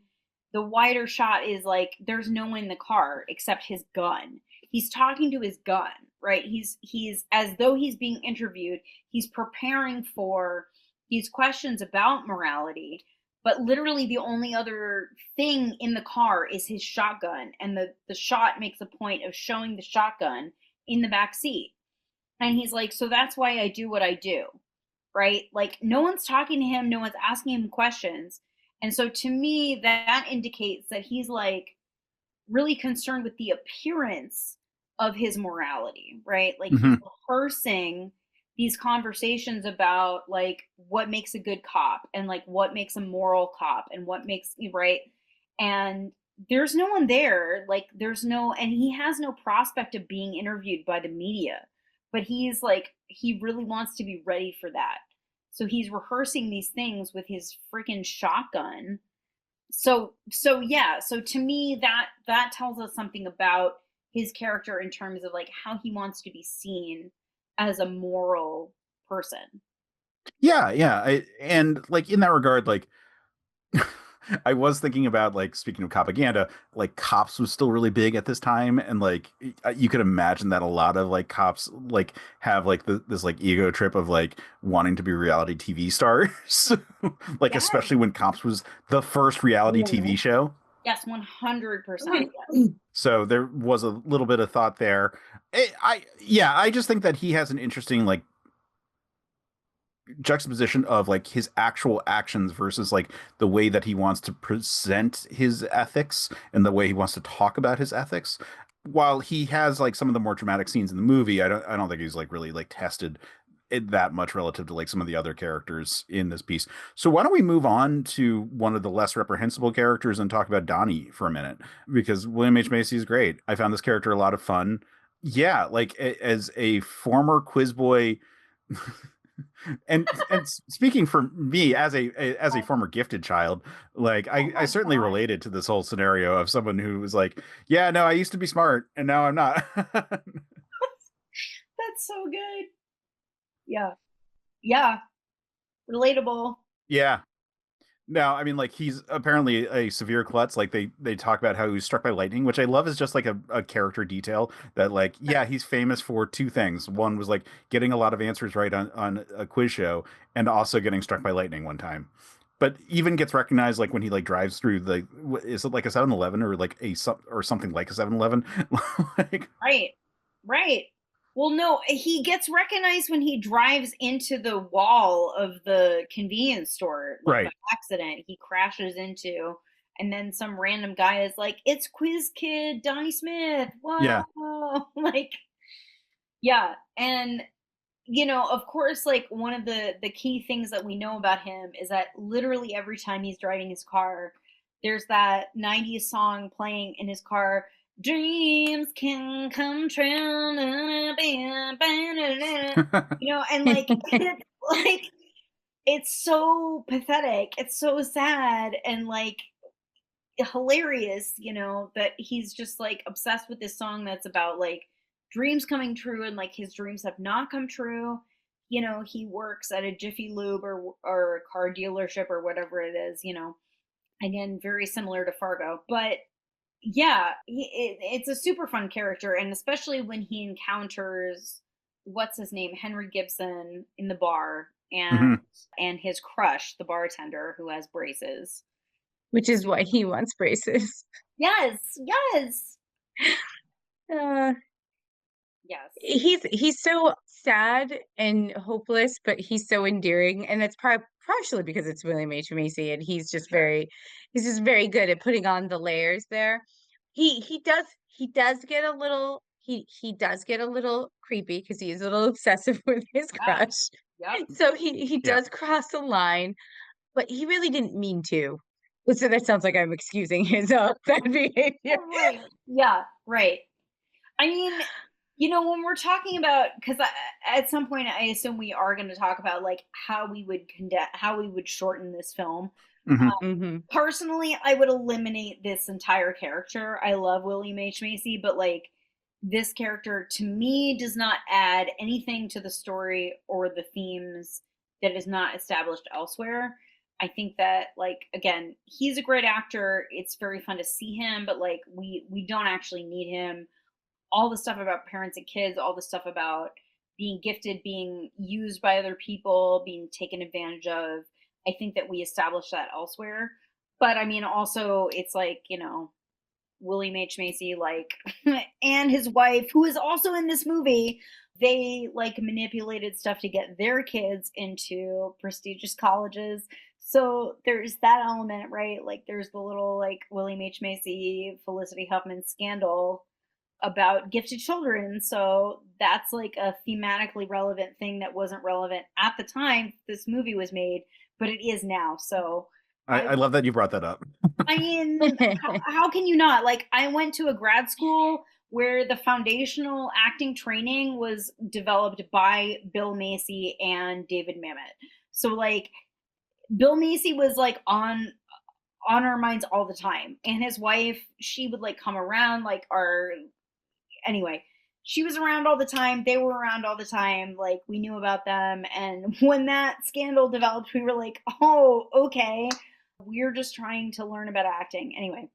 the wider shot is like there's no one in the car except his gun. He's talking to his gun, right? He's as though he's being interviewed. He's preparing for these questions about morality, but literally the only other thing in the car is his shotgun, and the shot makes a point of showing the shotgun in the back seat. And he's like, so that's why I do what I do, right? Like no one's talking to him, no one's asking him questions. And so to me, that indicates that he's like really concerned with the appearance of his morality, right? Like he's rehearsing these conversations about like what makes a good cop and like what makes a moral cop and what makes, right? And there's no one there, like and he has no prospect of being interviewed by the media, but he's like, he really wants to be ready for that. So he's rehearsing these things with his freaking shotgun. So yeah, so to me that tells us something about his character in terms of like how he wants to be seen as a moral person. Yeah. And like in that regard, like I was thinking about, like, speaking of propaganda, like Cops was still really big at this time, and like you could imagine that a lot of like cops like have like this like ego trip of like wanting to be reality TV stars, like Yes. especially when Cops was the first reality TV show. Yes, 100%. Yes. So there was a little bit of thought there. I just think that he has an interesting like juxtaposition of like his actual actions versus like the way that he wants to present his ethics and the way he wants to talk about his ethics. While he has like some of the more dramatic scenes in the movie, I don't think he's like really like tested it that much relative to like some of the other characters in this piece. So why don't we move on to one of the less reprehensible characters and talk about Donnie for a minute, because William H. Macy is great. I found this character a lot of fun. Yeah, like as a former quiz boy and speaking for me as a former gifted child, like I certainly related to this whole scenario of someone who was like, yeah, no, I used to be smart and now I'm not. That's so good. Yeah, relatable. Yeah. No, I mean, like he's apparently a severe klutz. Like they talk about how he was struck by lightning, which I love is just like a character detail that like, yeah, he's famous for 2 things. One was like getting a lot of answers right on a quiz show, and also getting struck by lightning one time. But even gets recognized like when he like drives through the, is it like a 7-Eleven or like or something like a 7-Eleven? Like, Right. Well, no, he gets recognized when he drives into the wall of the convenience store, like right. by accident. He crashes into, and then some random guy is like, "It's Quiz Kid Donnie Smith." Whoa, Yeah. like, yeah, and of course, like one of the key things that we know about him is that literally every time he's driving his car, there's that 90s song playing in his car. Dreams can come true, and like it's so pathetic, it's so sad, and like hilarious, that he's just like obsessed with this song that's about like dreams coming true, and like his dreams have not come true. He works at a Jiffy Lube or a car dealership or whatever it is, again, very similar to Fargo, but yeah, it's a super fun character, and especially when he encounters what's his name, Henry Gibson, in the bar, and his crush, the bartender who has braces, which is why he wants braces. Yes. Yes. He's so sad and hopeless, but he's so endearing, and that's partially because it's William H. Macy, and he's just very good at putting on the layers there. He does get a little creepy because he is a little obsessive with his crush. Yep. So he does cross a line, but he really didn't mean to. So that sounds like I'm excusing his bad behavior. Right. Yeah, right. I mean, when we're talking about, because at some point I assume we are going to talk about like how we would shorten this film. Mhm. Mm-hmm. Personally, I would eliminate this entire character. I love William H. Macy, but like this character to me does not add anything to the story or the themes that is not established elsewhere. I think that, like, again, he's a great actor. It's very fun to see him, but like we don't actually need him. All the stuff about parents and kids, all the stuff about being gifted, being used by other people, being taken advantage of, I think that we established that elsewhere. But I mean, also, it's like, William H. Macy, like, and his wife, who is also in this movie, they like manipulated stuff to get their kids into prestigious colleges. So there's that element, right? Like, there's the little like William H. Macy, Felicity Huffman scandal about gifted children. So that's like a thematically relevant thing that wasn't relevant at the time this movie was made, but it is now. So I love that you brought that up. I mean, how can you not? Like, I went to a grad school where the foundational acting training was developed by Bill Macy and David Mamet. So like Bill Macy was like on our minds all the time. And his wife, she would like come around like anyway, she was around all the time. They were around all the time. Like, we knew about them. And when that scandal developed, we were like, oh, okay. We're just trying to learn about acting. Anyway.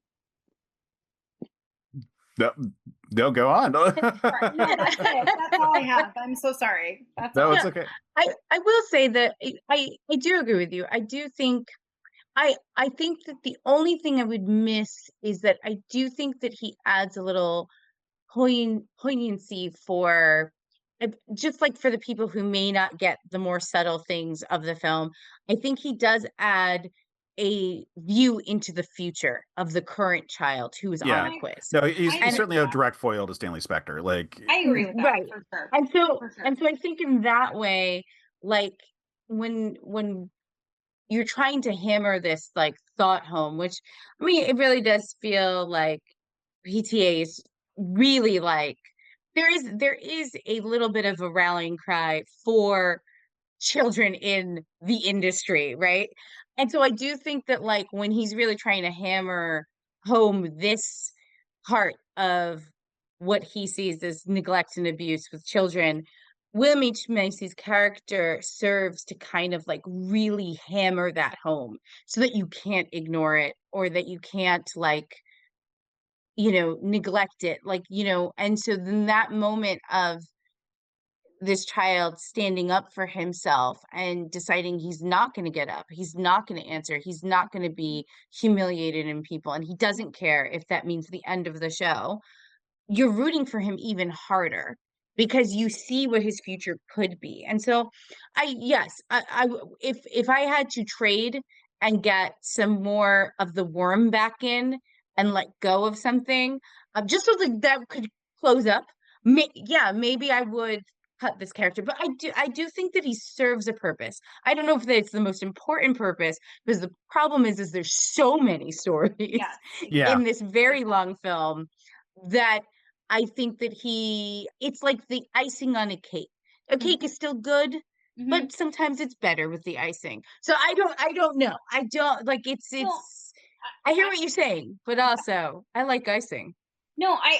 No, go on. No, that's it. That's all I have. I'm so sorry. It's okay. I will say that I do agree with you. I do think I think that the only thing I would miss is that I do think that he adds a little poignancy for just like for the people who may not get the more subtle things of the film. I think he does add a view into the future of the current child who is on the quiz. No, he's certainly a direct foil to Stanley Spector. Like, I agree with that, right, for sure. And so I think in that way, like when you're trying to hammer this like thought home, which I mean, it really does feel like PTA is really like there is a little bit of a rallying cry for children in the industry, right? And so I do think that like when he's really trying to hammer home this part of what he sees as neglect and abuse with children, William H. Macy's character serves to kind of like really hammer that home so that you can't ignore it or that you can't like neglect it, like, and so then that moment of this child standing up for himself and deciding he's not going to get up, he's not going to answer, he's not going to be humiliated in people, and he doesn't care if that means the end of the show. You're rooting for him even harder because you see what his future could be. And so if I had to trade and get some more of the worm back in and let go of something, just so that could close up, maybe I would cut this character, but I do think that he serves a purpose. I don't know if it's the most important purpose, because the problem is there's so many stories in this very long film that I think that it's like the icing on a cake. A cake is still good, but sometimes it's better with the icing. So I don't know. I don't like it's I hear what you're saying, but also I like icing. No, I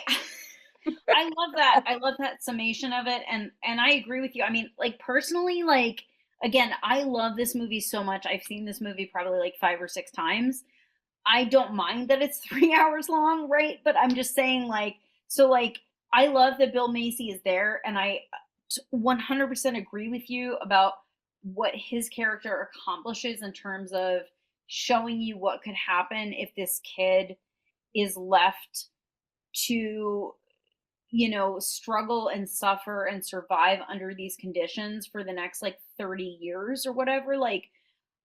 love that. I love that summation of it. And I agree with you. I mean, like personally, like, again, I love this movie so much. I've seen this movie probably like 5 or 6 times. I don't mind that it's 3 hours long, right? But I'm just saying, like, so like, I love that Bill Macy is there. And I 100% agree with you about what his character accomplishes in terms of showing you what could happen if this kid is left to struggle and suffer and survive under these conditions for the next like 30 years or whatever. Like,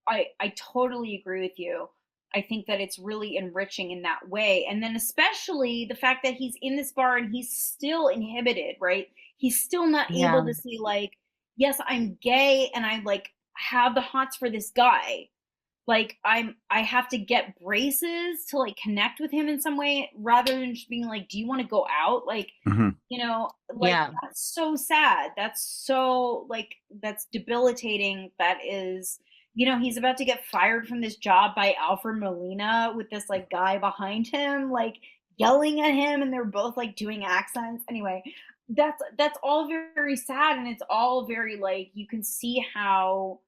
I totally agree with you. I think that it's really enriching in that way. And then especially the fact that he's in this bar and he's still inhibited, right? He's still not able to see like, yes, I'm gay and I like have the hots for this guy, like I have to get braces to like connect with him in some way rather than just being like, do you want to go out? Like, Mhm. like Yeah. that's so sad. That's so like that's debilitating. That is, he's about to get fired from this job by Alfred Molina with this like guy behind him, like yelling at him, and they're both like doing accents. Anyway, that's all very sad, and it's all very like you can see how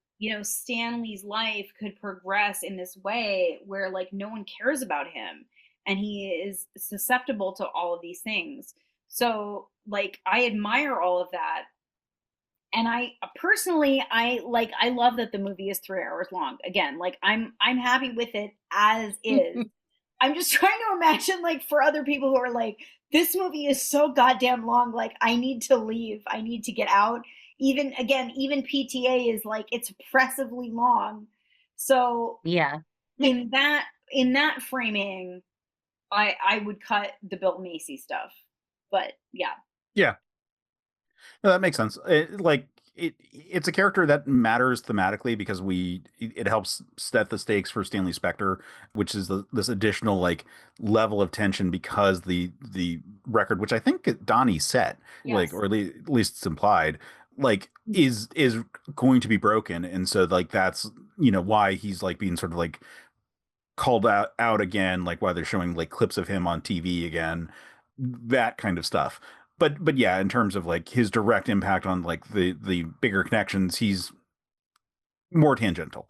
Stanley's life could progress in this way where like no one cares about him and he is susceptible to all of these things. So like I admire all of that. And I personally I love that the movie is 3 hours long. Again, like I'm happy with it as is. I'm just trying to imagine like for other people who are like, this movie is so goddamn long, like I need to leave. I need to get out. Even PTA is like it's oppressively long. So Yeah. in that framing, I would cut the Bill Macy stuff. But yeah. Yeah. No, that makes sense. It's a character that matters thematically because it helps set the stakes for Stanley Spector, which is this additional like level of tension because the record, which I think Donnie set, like, Yes. or at least it's implied, like is going to be broken, and so like that's why he's like being sort of like called out again, like why they're showing like clips of him on TV again, that kind of stuff. But yeah, in terms of like his direct impact on like the bigger connections, he's more tangential.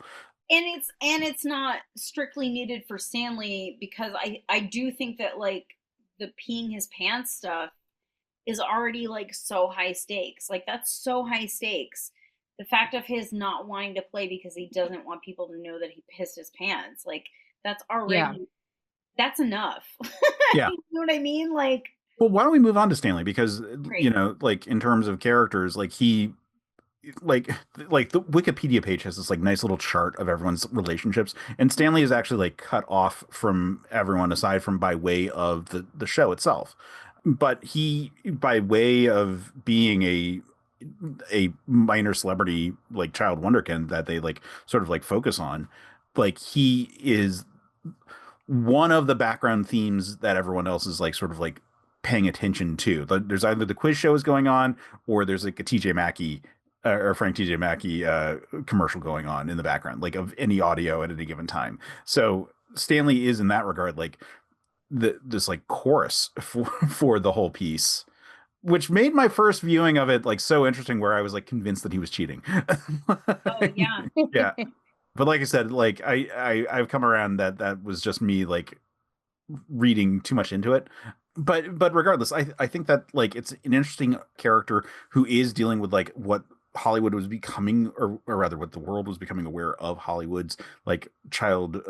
And it's not strictly needed for Stanley because I do think that like the peeing his pants stuff is already like so high stakes. Like that's so high stakes. The fact of his not wanting to play because he doesn't want people to know that he pissed his pants, like that's Yeah. already that's enough. Yeah. You know what I mean? Like Well, why don't we move on to Stanley? Because great. like in terms of characters, like he like the Wikipedia page has this like nice little chart of everyone's relationships, and Stanley is actually like cut off from everyone aside from by way of the show itself. But he, by way of being a minor celebrity, like child wonderkind that they like sort of like focus on, like he is one of the background themes that everyone else is like sort of like paying attention to. There's either the quiz show is going on, or there's like a TJ Mackey or Frank TJ Mackey commercial going on in the background, like of any audio at any given time. So Stanley is in that regard like this like chorus for the whole piece, which made my first viewing of it like so interesting, where I was like convinced that he was cheating. Oh yeah. Yeah. But like I said, like I've come around that was just me like reading too much into it. But regardless, I think that like it's an interesting character who is dealing with like what Hollywood was becoming, or rather what the world was becoming aware of Hollywood's like child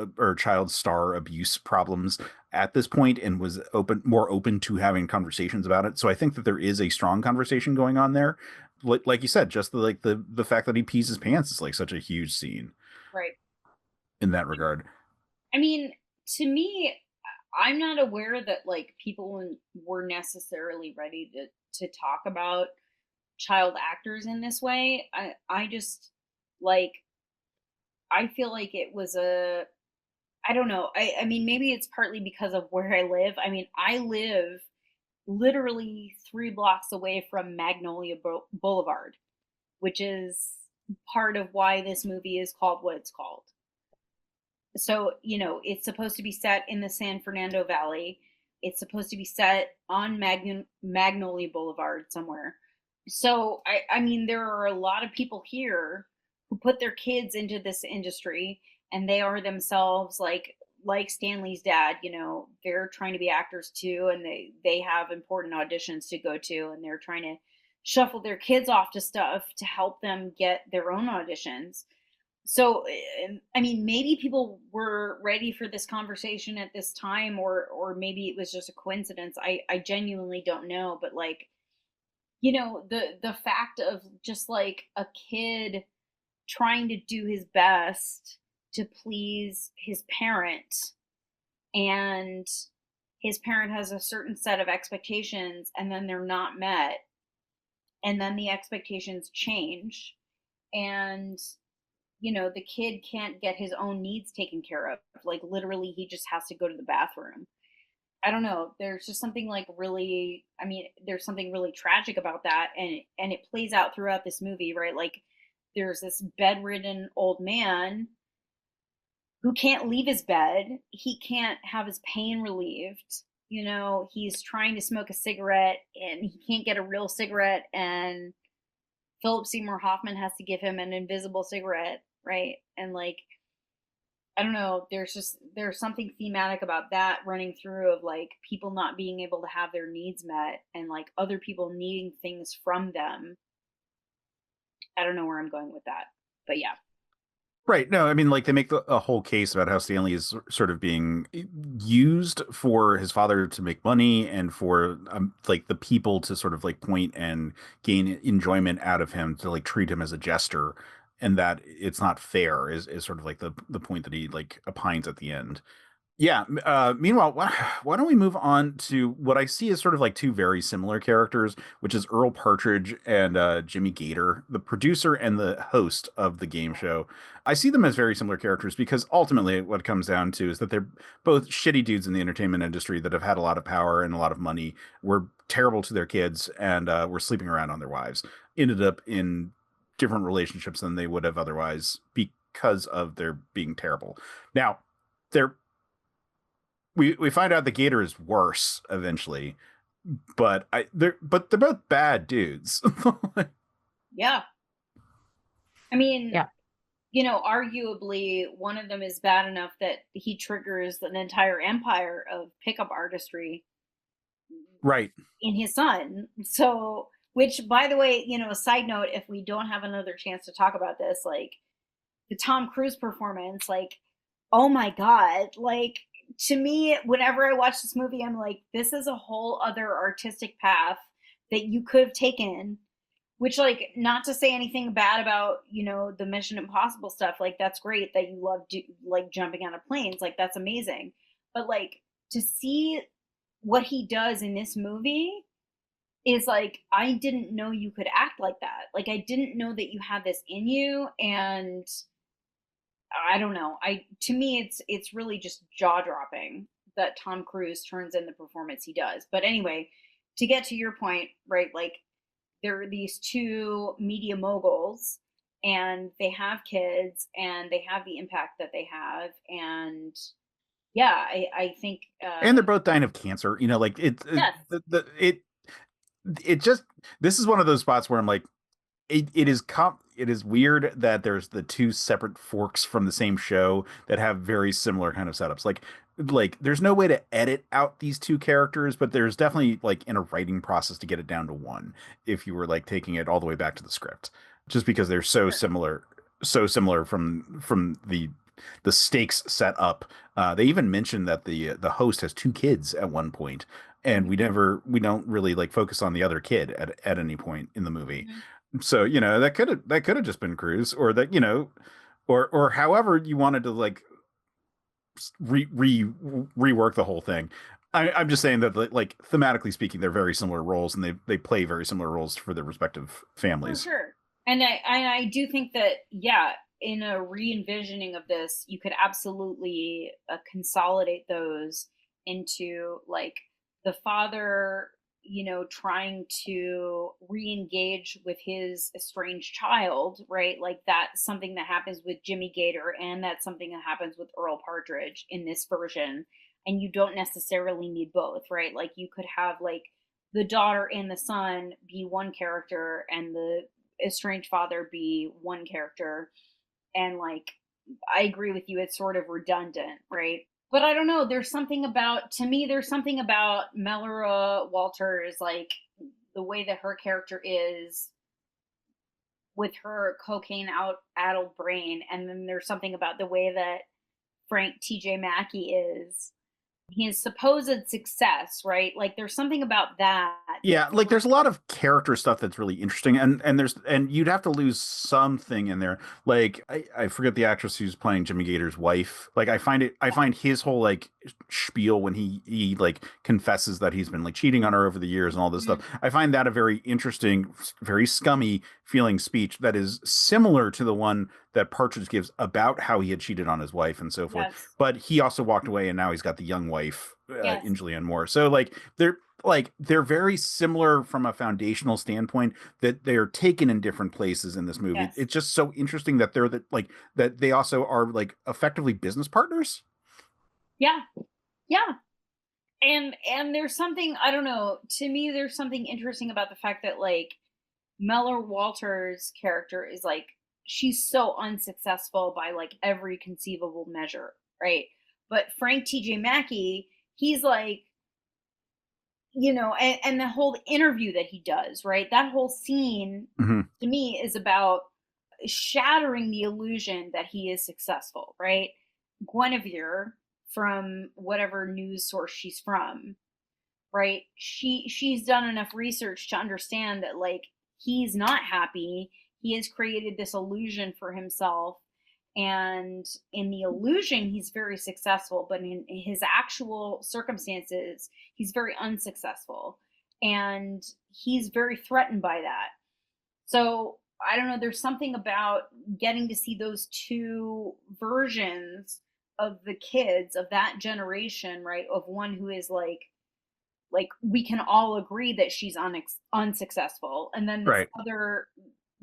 star abuse problems at this point, and was more open to having conversations about it. So I think that there is a strong conversation going on there. Like you said, just the fact that he pees his pants is like such a huge scene Right. in that regard. I mean, to me, I'm not aware that like people were necessarily ready to talk about child actors in this way. I just like I feel like it was I don't know. I mean maybe it's partly because of where I live. I mean, I live literally 3 blocks away from Magnolia Boulevard, which is part of why this movie is called what it's called. So, it's supposed to be set in the San Fernando Valley. It's supposed to be set on Magnolia Boulevard somewhere. So, I mean, there are a lot of people here who put their kids into this industry, and they are themselves like Stanley's dad, they're trying to be actors too, and they have important auditions to go to, and they're trying to shuffle their kids off to stuff to help them get their own auditions. So I mean maybe people were ready for this conversation at this time, or maybe it was just a coincidence. I genuinely don't know, but like the fact of just like a kid trying to do his best to please his parent, and his parent has a certain set of expectations, and then they're not met, and then the expectations change, and you know, the kid can't get his own needs taken care of. Like literally he just has to go to the bathroom. I don't know. There's just something like really, I mean, there's something really tragic about that, and it plays out throughout this movie, right? Like there's this bedridden old man who can't leave his bed. He can't have his pain relieved. You know, he's trying to smoke a cigarette and he can't get a real cigarette, and Philip Seymour Hoffman has to give him an invisible cigarette, right? And like I don't know, there's something thematic about that running through of like people not being able to have their needs met and like other people needing things from them. I don't know where I'm going with that. But yeah. Right. No, I mean, like they make a whole case about how Stanley is sort of being used for his father to make money and for like the people to sort of like point and gain enjoyment out of him to like treat him as a jester, and that it's not fair is sort of like the point that he like opines at the end. Yeah. Meanwhile, why don't we move on to what I see as sort of like two very similar characters, which is Earl Partridge and Jimmy Gator, the producer and the host of the game show. I see them as very similar characters because ultimately what it comes down to is that they're both shitty dudes in the entertainment industry that have had a lot of power and a lot of money, were terrible to their kids, and were sleeping around on their wives. Ended up in different relationships than they would have otherwise because of their being terrible. Now, they're we find out the Gator is worse eventually, but they're both bad dudes. Yeah. I mean, Yeah. you know, arguably one of them is bad enough that he triggers an entire empire of pickup artistry Right. in his son. So, which by the way, you know, a side note, if we don't have another chance to talk about this, like the Tom Cruise performance, like, oh my God, like to me, whenever I watch this movie, I'm like, this is a whole other artistic path that you could have taken. Which, like, not to say anything bad about, you know, the Mission Impossible stuff. Like, that's great that you love like jumping out of planes. Like, that's amazing. But like to see what he does in this movie is like, I didn't know you could act like that. Like, I didn't know that you had this in you, and I don't know. To me, it's really just jaw dropping that Tom Cruise turns in the performance he does. But anyway, to get to your point, right? Like there are these two media moguls, and they have kids, and they have the impact that they have, and yeah, I think, And they're both dying of cancer. You know, like yes, it just, this is one of those spots where I'm like, it is weird that there's the two separate forks from the same show that have very similar kind of setups. Like there's no way to edit out these two characters, but there's definitely like in a writing process to get it down to one if you were like taking it all the way back to the script, just because they're so similar from the stakes set up. They even mentioned that the host has two kids at one point, and we don't really like focus on the other kid at any point in the movie. mm-hmm. So, you know, that could have just been Cruise, or that, you know, or however you wanted to like rework the whole thing. I'm just saying that like thematically speaking, they're very similar roles, and they play very similar roles for their respective families. For sure. And I do think that, yeah, in a re-envisioning of this, you could absolutely consolidate those into like the father, you know, trying to re-engage with his estranged child, right? Like that's something that happens with Jimmy Gator, and that's something that happens with Earl Partridge in this version. And you don't necessarily need both, right? Like you could have like the daughter and the son be one character, and the estranged father be one character. And like I agree with you, it's sort of redundant, right? But I don't know, there's something about Melora Walters, like the way that her character is with her cocaine addled brain, and then there's something about the way that Frank TJ Mackey is, his supposed success, right? Like there's something about that. Yeah, like there's a lot of character stuff that's really interesting, and you'd have to lose something in there. Like I forget the actress who's playing Jimmy Gator's wife. Like I find his whole like spiel when he like confesses that he's been like cheating on her over the years and all this stuff. I find that a very interesting, very scummy feeling speech that is similar to the one that Partridge gives about how he had cheated on his wife and so forth. Yes. But he also walked away, and now he's got the young wife Yes. in Julianne Moore. So they're very similar from a foundational standpoint, that they're taken in different places in this movie. Yes. It's just so interesting that they're that they also are like effectively business partners. Yeah. And there's something, I don't know, to me there's something interesting about the fact that like Mellor Walters' character is like, she's so unsuccessful by like every conceivable measure, right? But Frank T.J. Mackey, he's like, and the whole interview that he does, right? That whole scene to me is about shattering the illusion that he is successful, right? Guinevere, from whatever news source she's from, right? She's done enough research to understand that like he's not happy. He has created this illusion for himself, and in the illusion he's very successful, but in his actual circumstances he's very unsuccessful, and he's very threatened by that. So I don't know, there's something about getting to see those two versions of the kids of that generation, right? Of one who is like we can all agree that she's unsuccessful, and then this other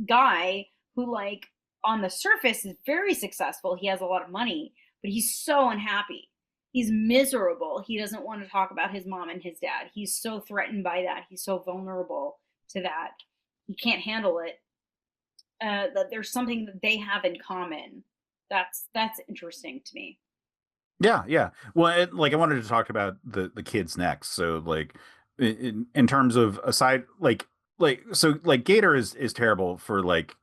guy who like on the surface is very successful. He has a lot of money, but he's so unhappy. He's miserable. He doesn't want to talk about his mom and his dad. He's so threatened by that. He's so vulnerable to that. He can't handle it. That there's something that they have in common. That's interesting to me. Yeah. Well, I wanted to talk about the kids next. So like in terms of aside, so Gator is terrible for like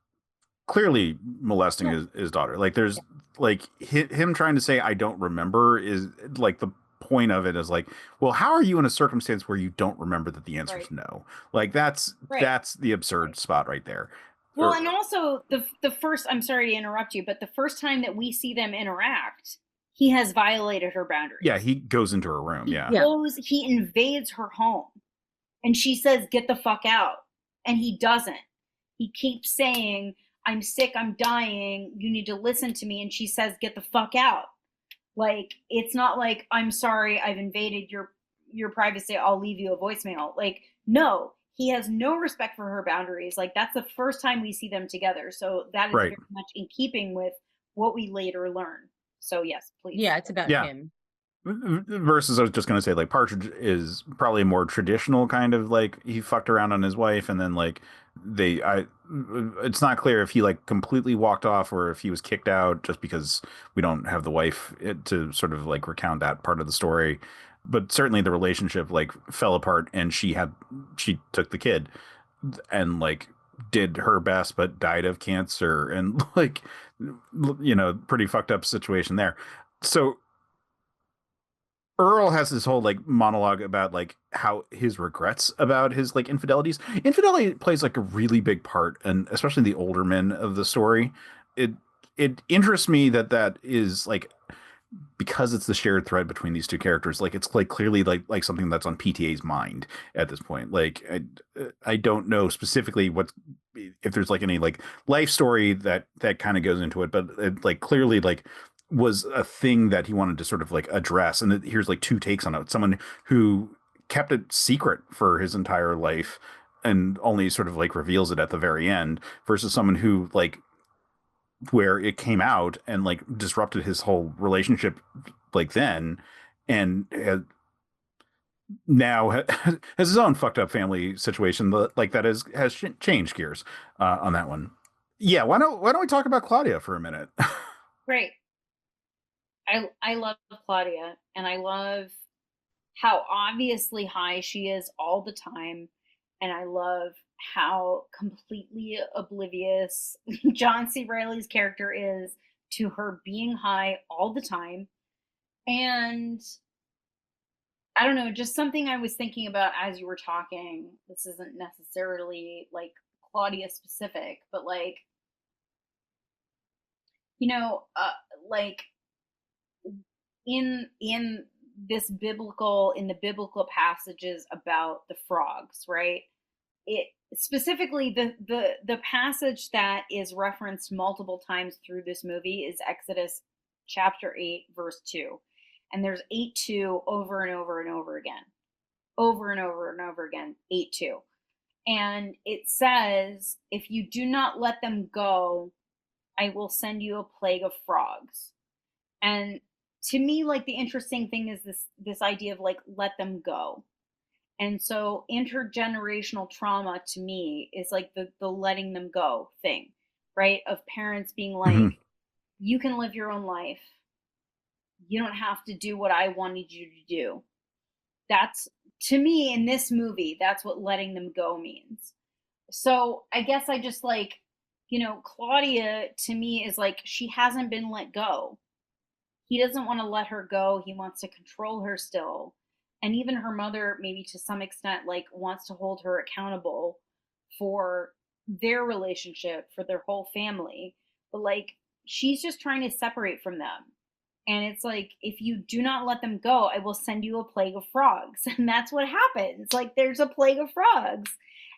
clearly molesting his daughter. Like there's like him trying to say I don't remember is like the point of it is like, well, how are you in a circumstance where you don't remember that the answer is no? Like that's the absurd spot right there. Well, and also the first, I'm sorry to interrupt you, but the first time that we see them interact, he has violated her boundaries. Yeah, he goes into her room. He invades her home, and she says, "Get the fuck out," and he doesn't. He keeps saying, "I'm sick, I'm dying, you need to listen to me," and she says, "Get the fuck out." Like, it's not like, "I'm sorry, I've invaded your privacy, I'll leave you a voicemail." Like, no, he has no respect for her boundaries. Like, that's the first time we see them together. So that is very much in keeping with what we later learn. So yes, please. Yeah, it's about him. Versus, I was just going to say, like, Partridge is probably a more traditional kind of, like, he fucked around on his wife, and then, like, it's not clear if he, like, completely walked off or if he was kicked out, just because we don't have the wife to sort of, like, recount that part of the story. But certainly the relationship, like, fell apart, and she took the kid and, like, did her best, but died of cancer, and, like, pretty fucked up situation there. So Earl has this whole like monologue about like how his regrets about his like infidelities. Infidelity plays like a really big part, and especially the older men of the story. It interests me that is like, because it's the shared thread between these two characters. Like it's like clearly like something that's on PTA's mind at this point. Like I don't know specifically if there's like any like life story that kind of goes into it, but it like clearly like was a thing that he wanted to sort of like address. And here's like two takes on it. Someone who kept it secret for his entire life and only sort of like reveals it at the very end, versus someone who like, where it came out and like disrupted his whole relationship like then, and now has his own fucked up family situation like that has changed gears on that one. Yeah, why don't we talk about Claudia for a minute? Great. I love Claudia, and I love how obviously high she is all the time, and I love how completely oblivious John C. Reilly's character is to her being high all the time. And I don't know, just something I was thinking about as you were talking. This isn't necessarily like Claudia specific, but like, like in in the biblical passages about the frogs, right? It specifically the passage that is referenced multiple times through this movie is Exodus chapter 8 verse 2. And there's 8:2 over and over and over again. Over and over and over again, 8:2. And it says, if you do not let them go, I will send you a plague of frogs. And to me, like, the interesting thing is this idea of like, let them go. And so intergenerational trauma to me is like the letting them go thing, right? Of parents being like, you can live your own life. You don't have to do what I wanted you to do. That's, to me, in this movie, that's what letting them go means. So I guess I just like, Claudia to me is like, she hasn't been let go. He doesn't want to let her go. He wants to control her still. And even her mother, maybe to some extent, like, wants to hold her accountable for their relationship, for their whole family. But like, she's just trying to separate from them. And it's like, if you do not let them go, I will send you a plague of frogs. And that's what happens. Like, there's a plague of frogs.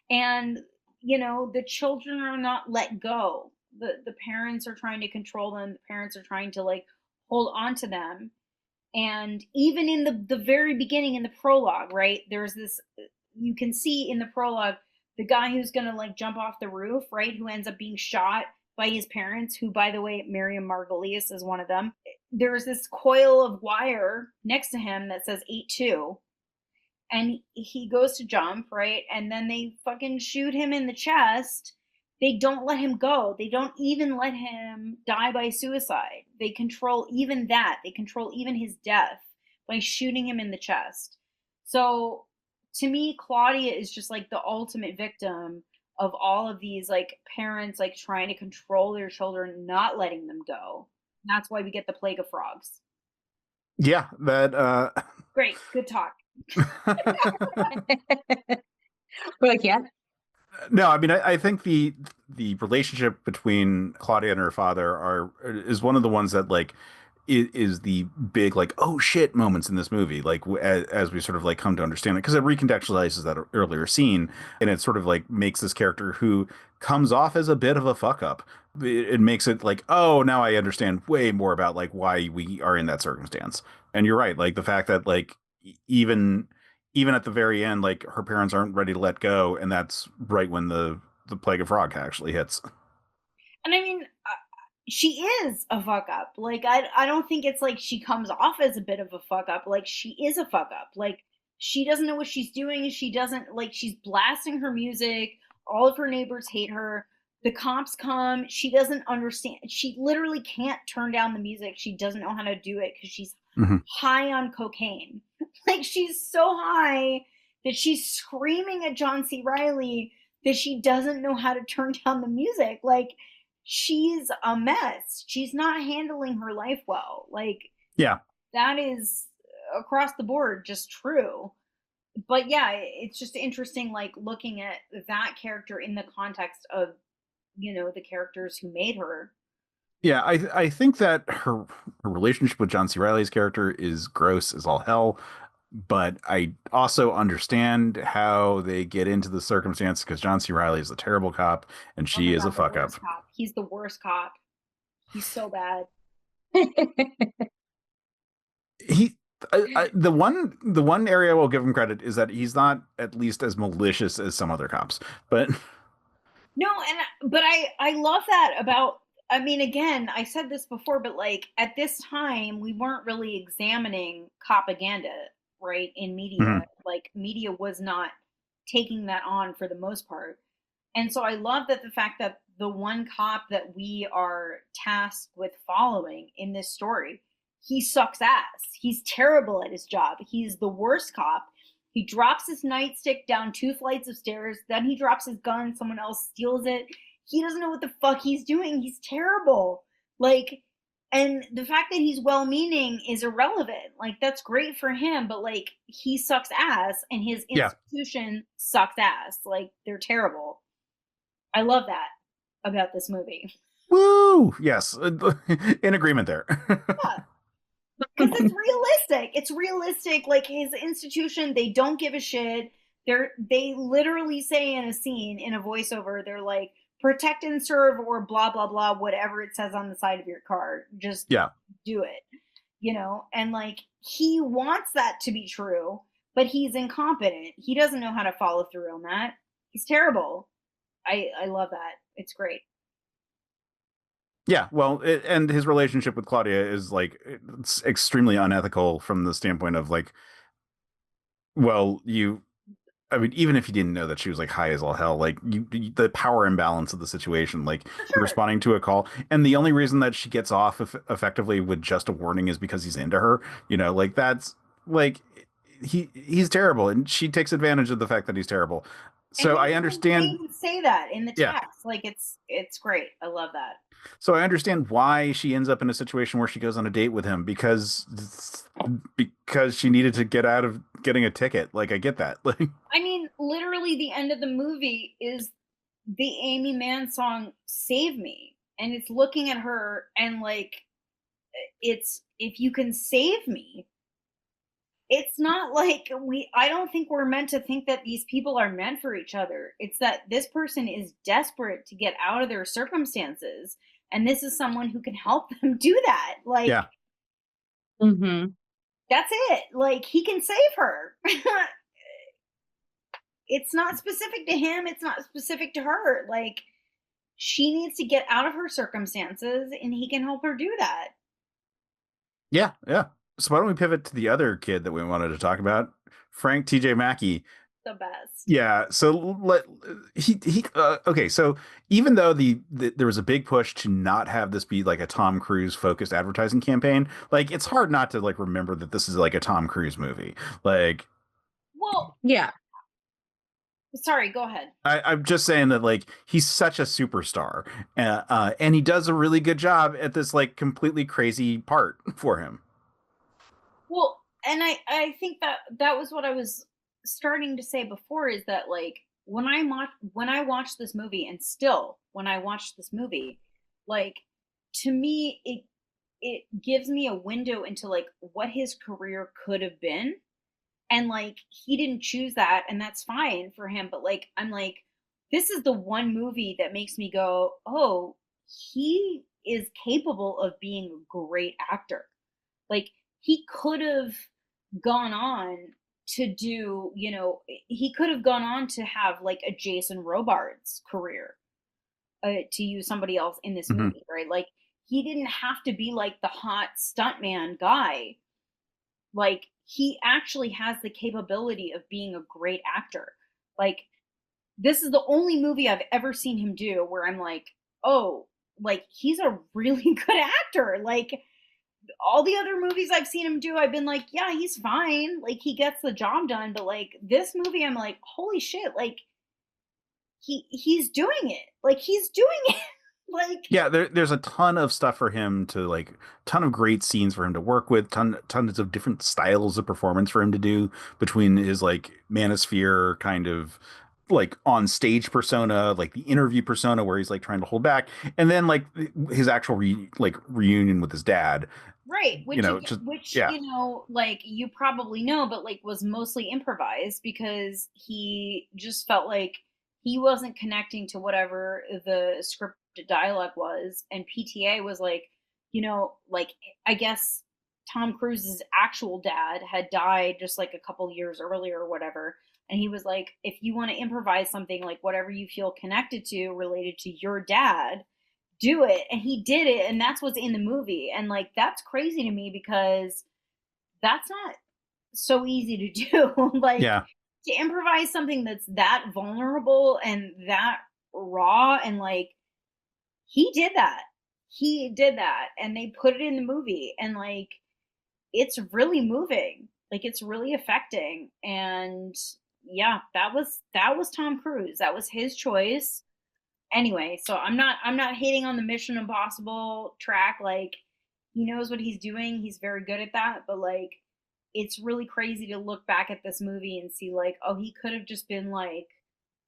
And, the children are not let go. The parents are trying to control them. The parents are trying to like hold on to them. And even in the very beginning, in the prologue, right, there's this, you can see in the prologue, the guy who's going to like jump off the roof, right, who ends up being shot by his parents, who, by the way, Miriam Margolyes is one of them. There's this coil of wire next to him that says 8-2. And he goes to jump, right? And then they fucking shoot him in the chest. They don't let him go. They don't even let him die by suicide. They control even that. They control even his death by shooting him in the chest. So to me, Claudia is just like the ultimate victim of all of these like parents like trying to control their children, not letting them go. That's why we get the plague of frogs. Yeah, that Great, good talk. We're like, yeah. No, I mean, I think the relationship between Claudia and her father is one of the ones that like is the big like, oh shit moments in this movie, like as we sort of like come to understand it, because it recontextualizes that earlier scene, and it sort of like makes this character who comes off as a bit of a fuck up. It makes it like, oh, now I understand way more about like why we are in that circumstance. And you're right, like the fact that like even at the very end, like her parents aren't ready to let go, and that's right when the plague of frog actually hits. And I mean, she is a fuck up. Like, I don't think it's like she comes off as a bit of a fuck up. Like, she is a fuck up. Like, she doesn't know what she's doing. She doesn't, like, she's blasting her music. All of her neighbors hate her. The cops come. She doesn't understand. She literally can't turn down the music. She doesn't know how to do it because she's high on cocaine. Like, she's so high that she's screaming at John C. Reilly that she doesn't know how to turn down the music. Like, she's a mess. She's not handling her life well. Like, yeah, that is across the board just true. But yeah, it's just interesting, like, looking at that character in the context of, the characters who made her. Yeah, I think that her relationship with John C. Reilly's character is gross as all hell, but I also understand how they get into the circumstance, because John C. Reilly is a terrible cop and she is a fuck up. Cop. He's the worst cop. He's so bad. The one area I will give him credit is that he's not at least as malicious as some other cops, but no, but I love that about. I mean, again, I said this before, but like at this time, we weren't really examining propaganda, right, in media. Like, media was not taking that on for the most part. And so I love that the fact that the one cop that we are tasked with following in this story, he sucks ass. He's terrible at his job. He's the worst cop. He drops his nightstick down 2 flights of stairs. Then he drops his gun. Someone else steals it. He doesn't know what the fuck he's doing. He's terrible. Like, and the fact that he's well-meaning is irrelevant. Like, that's great for him, but like, he sucks ass and his institution sucks ass. Like, they're terrible. I love that about this movie. Woo! Yes, in agreement there. Yeah. Because it's realistic. It's realistic. Like his institution, they don't give a shit. They literally say in a scene, in a voiceover, they're like, protect and serve or blah blah blah, whatever it says on the side of your car. Just Yeah. do it. And like he wants that to be true, but he's incompetent. He doesn't know how to follow through on that. He's terrible. I love that. It's great. Yeah, well, and his relationship with Claudia is like it's extremely unethical from the standpoint of like, well, I mean, even if you didn't know that she was like high as all hell, like the power imbalance of the situation, like For you're sure. responding to a call, and the only reason that she gets off effectively with just a warning is because he's into her. Like that's like he's terrible, and she takes advantage of the fact that he's terrible. And So I understand. they even say that in the Yeah. text. Like it's great. I love that. So I understand why she ends up in a situation where she goes on a date with him because she needed to get out of getting a ticket. Like I get that. Like I mean, literally the end of the movie is the Amy Mann song Save Me. And it's looking at her and like it's if you can save me. It's not like I don't think we're meant to think that these people are meant for each other. It's that this person is desperate to get out of their circumstances. And this is someone who can help them do that. Like, yeah. That's it. Like, he can save her. It's not specific to him. It's not specific to her. Like, she needs to get out of her circumstances and he can help her do that. Yeah. Yeah. So why don't we pivot to the other kid that we wanted to talk about, Frank T.J. Mackey. The best. Yeah. So okay. So even though there was a big push to not have this be like a Tom Cruise focused advertising campaign, like it's hard not to like remember that this is like a Tom Cruise movie. Like, well, yeah. Sorry, go ahead. I'm just saying that like he's such a superstar, and he does a really good job at this like completely crazy part for him. Well, and I think that was what I was starting to say before, is that like when I watched this movie, and still when I watched this movie, like to me it gives me a window into like what his career could have been. And like he didn't choose that, and that's fine for him, but like I'm like, this is the one movie that makes me go, oh, he is capable of being a great actor. Like he could have gone on to do, he could have gone on to have like a Jason Robards career, to use somebody else in this movie, right? Like he didn't have to be like the hot stuntman guy. Like he actually has the capability of being a great actor. Like this is the only movie I've ever seen him do where I'm like, oh, like he's a really good actor. Like all the other movies I've seen him do, I've been like, yeah, he's fine. Like he gets the job done. But like this movie, I'm like, holy shit, like he's doing it. Like he's doing it. Like yeah, there's a ton of stuff for him to like, ton of great scenes for him to work with, tons of different styles of performance for him to do between his like manosphere kind of like on stage persona, like the interview persona where he's like trying to hold back, and then like his actual reunion with his dad. Right, which yeah. Like you probably know, but like was mostly improvised because he just felt like he wasn't connecting to whatever the scripted dialogue was, and PTA was like, like I guess Tom Cruise's actual dad had died just like a couple years earlier or whatever, and he was like, if you want to improvise something like whatever you feel connected to related to your dad, do it. And he did it, and that's what's in the movie. And like that's crazy to me because that's not so easy to do. Like Yeah. to improvise something that's that vulnerable and that raw, and like he did that and they put it in the movie, and like it's really moving, like it's really affecting. And yeah, that was Tom Cruise. That was his choice. Anyway, so I'm not hating on the Mission Impossible track. Like he knows what he's doing. He's very good at that. But like, it's really crazy to look back at this movie and see like, oh, he could have just been like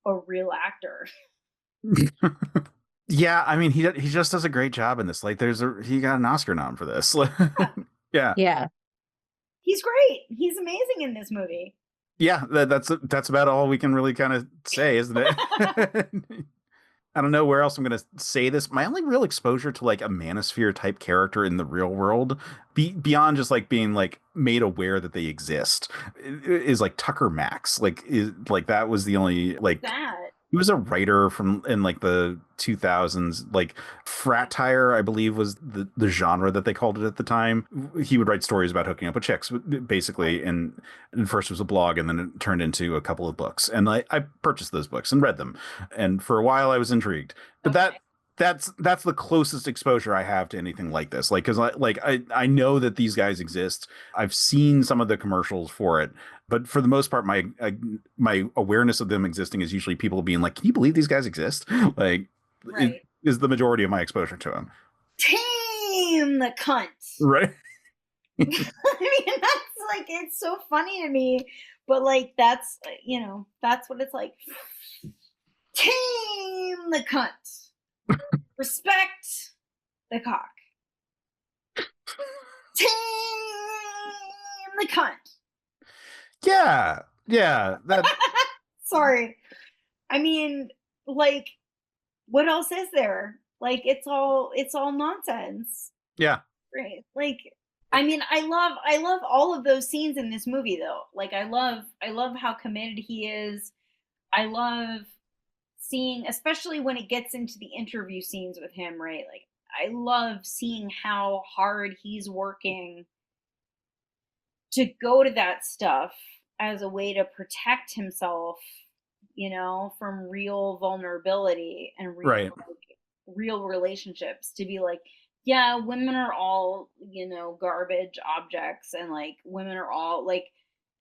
a real actor. Yeah, I mean he just does a great job in this. Like he got an Oscar nom for this. Yeah. Yeah. Yeah. He's great. He's amazing in this movie. Yeah, that's about all we can really kind of say, isn't it? I don't know where else I'm going to say this. My only real exposure to like a manosphere type character in the real world, beyond just like being like made aware that they exist, is like Tucker Max. Like, is like that was the only like That. he was a writer from in like the 2000s. Like frat tire, I believe, was the genre that they called it at the time. He would write stories about hooking up with chicks, basically. And first it was a blog, and then it turned into a couple of books. And I purchased those books and read them. And for a while I was intrigued. But Okay. that's the closest exposure I have to anything like this. Like, because I know that these guys exist. I've seen some of the commercials for it, but for the most part, my awareness of them existing is usually people being like, "Can you believe these guys exist?" Like, it Right. is the majority of my exposure to them. Tame the cunt. Right. I mean, that's like, it's so funny to me, but like, that's, that's what it's like. Tame the cunt. Respect the cock. Tame the cunt. Yeah. Yeah. That. Sorry. I mean, like, what else is there? Like, it's all nonsense. Yeah. Right. Like, I mean, I love all of those scenes in this movie though. Like, I love how committed he is. I love seeing, especially when it gets into the interview scenes with him, right? Like, I love seeing how hard he's working to go to that stuff as a way to protect himself, from real vulnerability and Right. real relationships, to be like, yeah, women are all, garbage objects, and like women are all like,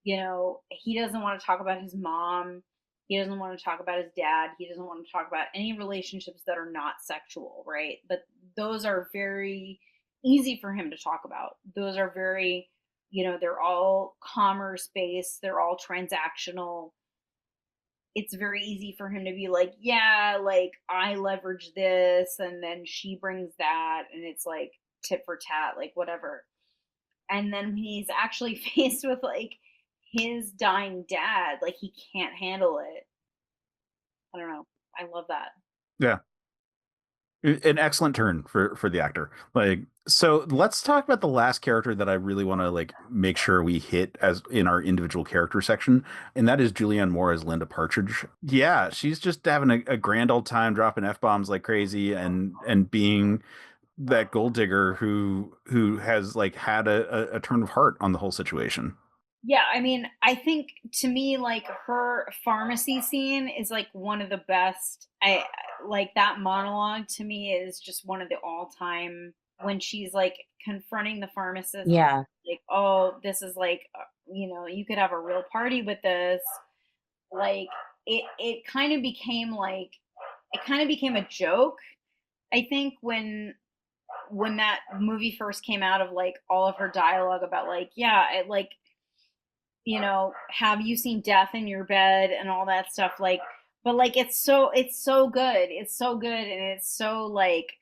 he doesn't want to talk about his mom. He doesn't want to talk about his dad. He doesn't want to talk about any relationships that are not sexual, right? But those are very easy for him to talk about. Those are very, they're all commerce based, they're all transactional. It's very easy for him to be like, yeah, like I leverage this and then she brings that, and it's like tit for tat, like whatever. And then when he's actually faced with like his dying dad, like he can't handle it. I don't know. I love that. Yeah. An excellent turn for the actor. Like, so let's talk about the last character that I really want to like make sure we hit as in our individual character section, and that is Julianne Moore as Linda Partridge. Yeah, she's just having a grand old time dropping F-bombs like crazy, and being that gold digger who has like had a turn of heart on the whole situation. Yeah, I mean, I think to me, like her pharmacy scene is like one of the best. I like that monologue to me is just one of the all time, when she's like confronting the pharmacist, Yeah. like, oh, this is like, you could have a real party with this. Like it kind of became like, it kind of became a joke. I think when that movie first came out, of like all of her dialogue about like, yeah, it like, have you seen death in your bed and all that stuff, like, but like it's so good, it's so good, and it's so like,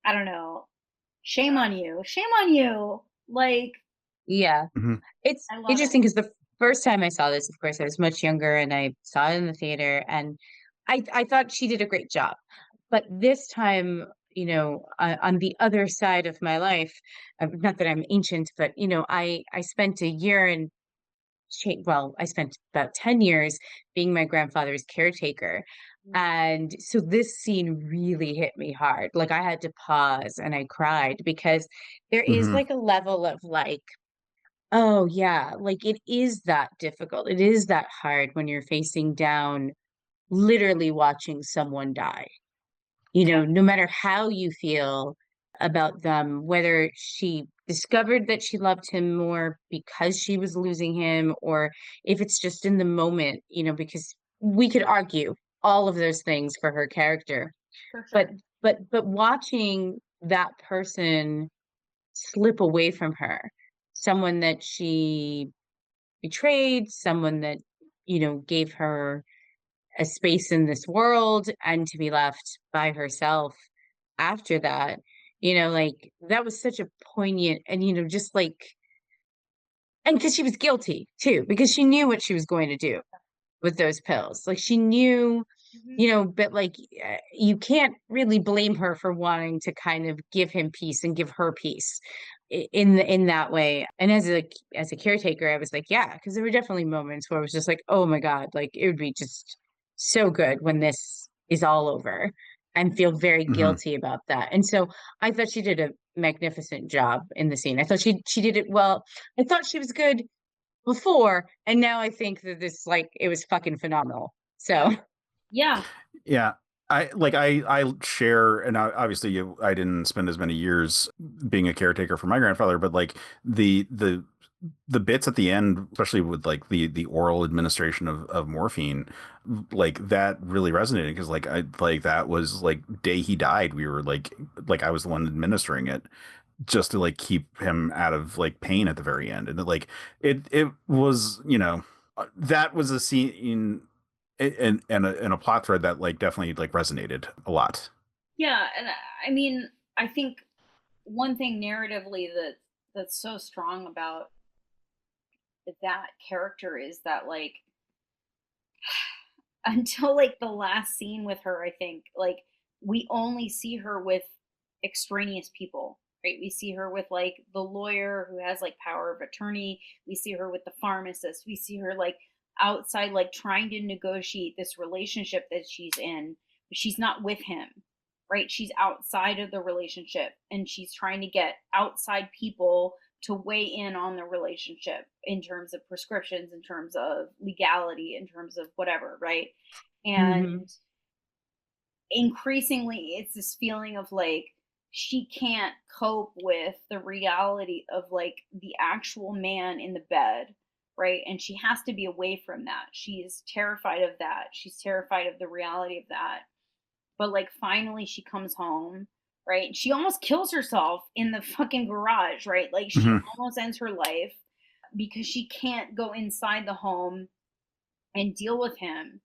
I don't know, shame on you, like, Yeah. Mm-hmm. It's I love interesting it. because the first time I saw this, of course, I was much younger and I saw it in the theater, and I thought she did a great job. But this time, on the other side of my life, not that I'm ancient, but I spent a year in well, I spent about 10 years being my grandfather's caretaker. And so this scene really hit me hard. Like I had to pause and I cried because there is Mm-hmm. like a level of like, oh yeah, like it is that difficult. It is that hard when you're facing down literally watching someone die. Yeah, No matter how you feel about them, whether she discovered that she loved him more because she was losing him, or if it's just in the moment, because we could argue all of those things for her character. for But sure. but watching that person slip away from her, someone that she betrayed, someone that, gave her a space in this world, and to be left by herself after that, Like that was such a poignant and, just like, and because she was guilty too, because she knew what she was going to do with those pills. Like she knew, Mhm. but like you can't really blame her for wanting to kind of give him peace and give her peace in that way. And as a caretaker, I was like, yeah, because there were definitely moments where I was just like, oh my God, like it would be just so good when this is all over and feel very Hmm. guilty about that. And so I thought she did a magnificent job in the scene. I thought she did it well. I thought she was good before, and now I think that this like it was fucking phenomenal. So Yeah. Yeah. I share, and obviously I didn't spend as many years being a caretaker for my grandfather, but like the bits at the end, especially with like the oral administration of morphine, like that really resonated because like that was like day he died. We were like I was the one administering it just to like keep him out of like pain at the very end, and it was that was a scene and a plot thread that like definitely like resonated a lot. Yeah, and I mean, I think one thing narratively that's so strong about that character is that like until like the last scene with her, I think like we only see her with extraneous people, right? We see her with like the lawyer who has like power of attorney. We see her with the pharmacist. We see her like outside, like trying to negotiate this relationship that she's in, but she's not with him, right? She's outside of the relationship and she's trying to get outside people to weigh in on the relationship in terms of prescriptions, in terms of legality, in terms of whatever, right? Mhm. And increasingly, it's this feeling of like she can't cope with the reality of like the actual man in the bed, right? And she has to be away from that. She's terrified of that. She's terrified of the reality of that. But like finally she comes home, right? She almost kills herself in the fucking garage, right? Like she Hmm. almost ends her life because she can't go inside the home and deal with him.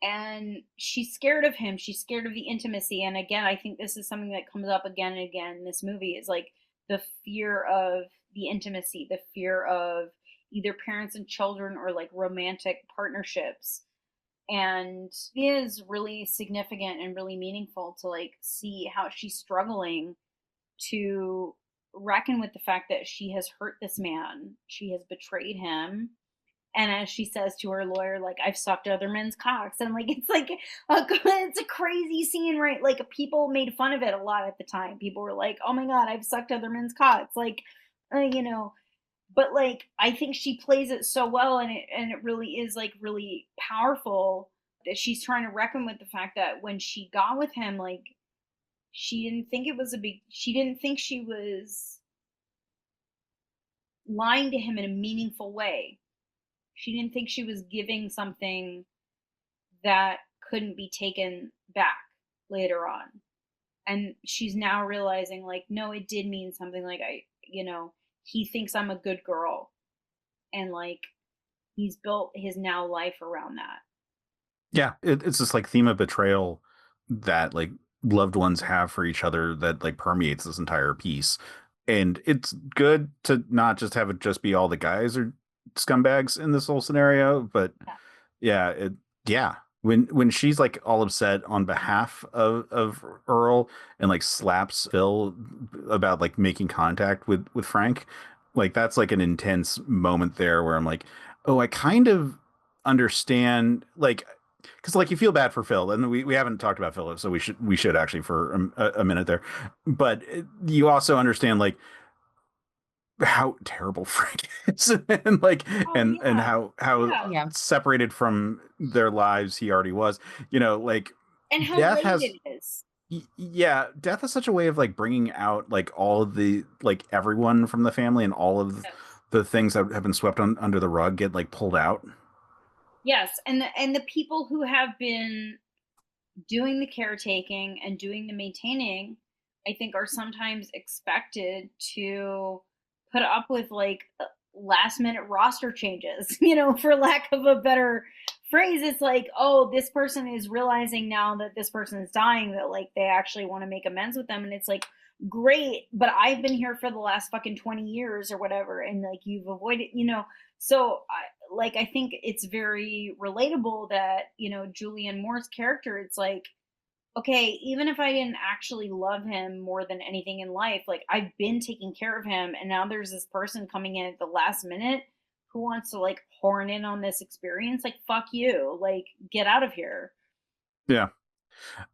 And she's scared of him. She's scared of the intimacy. And again, I think this is something that comes up again and again in this movie is like the fear of the intimacy, the fear of either parents and children or like romantic partnerships. And it is really significant and really meaningful to like see how she's struggling to reckon with the fact that she has hurt this man, she has betrayed him. And as she says to her lawyer, like, I've sucked other men's cocks. And like it's a crazy scene, right? Like people made fun of it a lot at the time. People were like, oh my God, I've sucked other men's cocks. Like, you know, but like I think she plays it so well, and it really is like really powerful that she's trying to reckon with the fact that when she got with him, like she didn't think she was lying to him in a meaningful way. She didn't think she was giving something that couldn't be taken back later on. And she's now realizing like no, it did mean something. Like he thinks I'm a good girl, and like he's built his now life around that. Yeah, it's this like theme of betrayal that like loved ones have for each other that like permeates this entire piece. And it's good to not just have it just be all the guys are scumbags in this whole scenario, but Yeah. yeah, yeah. When she's like all upset on behalf of Earl and like slaps Phil about like making contact with Frank, like that's like an intense moment there where I'm like, oh, I kind of understand like because like you feel bad for Phil, and we haven't talked about Phil, so we should actually for a minute there, but you also understand like how terrible Frank is, and like Oh and yeah. how Yeah. Yeah. separated from their lives he already was. Like And how death late has it is. yeah, death has such a way of like bringing out like all of the like everyone from the family and all of Yes. the things that have been swept under the rug get like pulled out. Yes. And the people who have been doing the caretaking and doing the maintaining, I think are sometimes expected to put up with like last minute roster changes, for lack of a better phrase, it's like, oh, this person is realizing now that this person is dying, that like they actually want to make amends with them. And it's like, great, but I've been here for the last fucking 20 years or whatever, and like you've avoided, so I think it's very relatable that, Julianne Moore's character, it's like, okay, even if I didn't actually love him more than anything in life, like I've been taking care of him, and now there's this person coming in at the last minute who wants to like horn in on this experience. Like, fuck you, like get out of here. Yeah.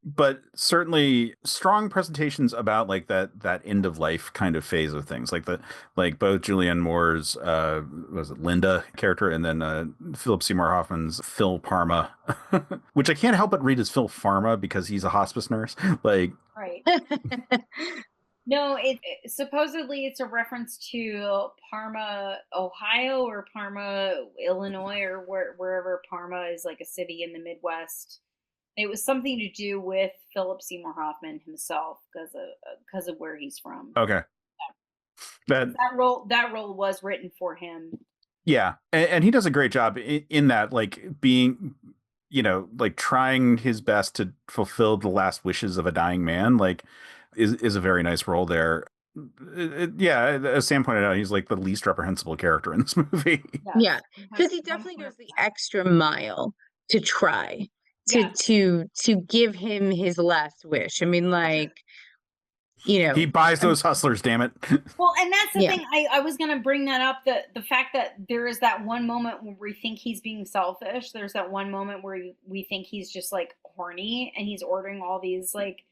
But certainly strong presentations about like that end of life kind of phase of things, like both Julianne Moore's was it Linda character, and then Philip Seymour Hoffman's Phil Parma, which I can't help but read as Phil Pharma because he's a hospice nurse. Like, right. No, it supposedly it's a reference to Parma, Ohio, or Parma, Illinois, or wherever Parma is, like a city in the Midwest. It was something to do with Philip Seymour Hoffman himself because of where he's from. Okay. Yeah. That role was written for him. Yeah, and he does a great job in that, like being, like trying his best to fulfill the last wishes of a dying man, like is a very nice role there. Yeah, as Sam pointed out, he's like the least reprehensible character in this movie. Yeah, because he definitely goes the extra mile to try to give him his last wish. I mean, like, he buys those hustlers, damn it. Well, and that's the thing. I was gonna bring that up, the fact that there is that one moment where we think he's being selfish. There's that one moment where we think he's just like horny and he's ordering all these like,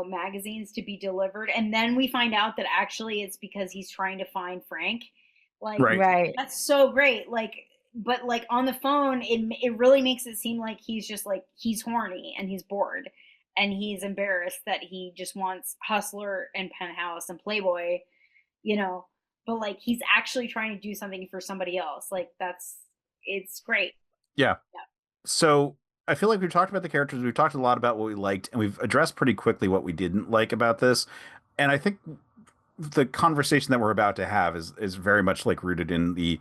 magazines to be delivered, and then we find out that actually it's because he's trying to find Frank. Like, right. That's so great. Like, but like on the phone, it really makes it seem like he's just like, he's horny and he's bored and he's embarrassed that he just wants Hustler and Penthouse and Playboy, but like he's actually trying to do something for somebody else. Like it's great. Yeah. So I feel like we've talked about the characters, we've talked a lot about what we liked, and we've addressed pretty quickly what we didn't like about this. And I think the conversation that we're about to have is very much like rooted in the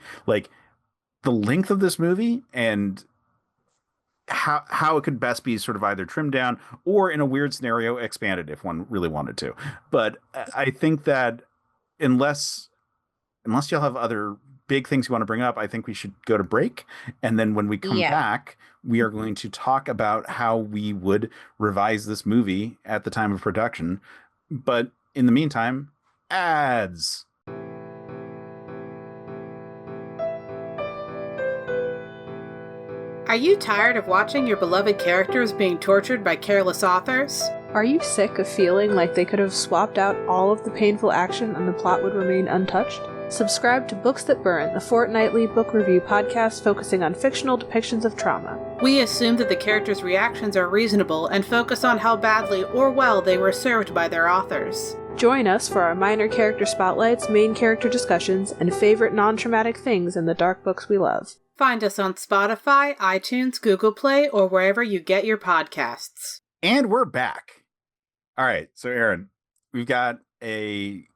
length of this movie and how it could best be sort of either trimmed down or, in a weird scenario, expanded if one really wanted to. But I think that unless y'all have other big things you want to bring up, I think we should go to break. And then when we come back, we are going to talk about how we would revise this movie at the time of production. But in the meantime, ads. Are you tired of watching your beloved characters being tortured by careless authors? Are you sick of feeling like they could have swapped out all of the painful action and the plot would remain untouched? Subscribe to Books That Burn, the fortnightly book review podcast focusing on fictional depictions of trauma. We assume that the characters' reactions are reasonable and focus on how badly or well they were served by their authors. Join us for our minor character spotlights, main character discussions, and favorite non-traumatic things in the dark books we love. Find us on Spotify, iTunes, Google Play, or wherever you get your podcasts. And we're back. All right, so Erin, we've got a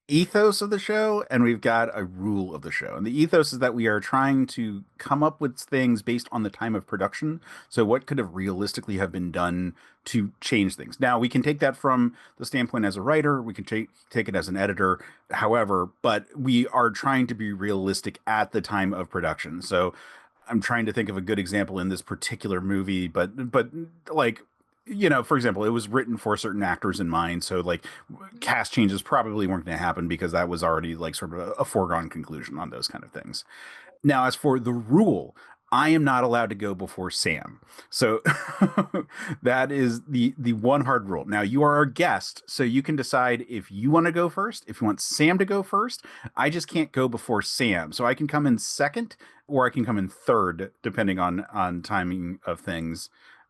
ethos of the show and we've got a rule of the show. And the ethos is that we are trying to come up with things based on the time of production. So what could have realistically have been done to change things? Now, we can take that from the standpoint as a writer, we can take it as an editor, however, but we are trying to be realistic at the time of production. So I'm trying to think of a good example in this particular movie, but like, for example, it was written for certain actors in mind. So like cast changes probably weren't going to happen because that was already like sort of a foregone conclusion on those kind of things. Now, as for the rule, I am not allowed to go before Sam. So that is the one hard rule. Now, you are our guest, so you can decide if you want to go first, if you want Sam to go first. I just can't go before Sam. So I can come in second or I can come in third, depending on timing of things.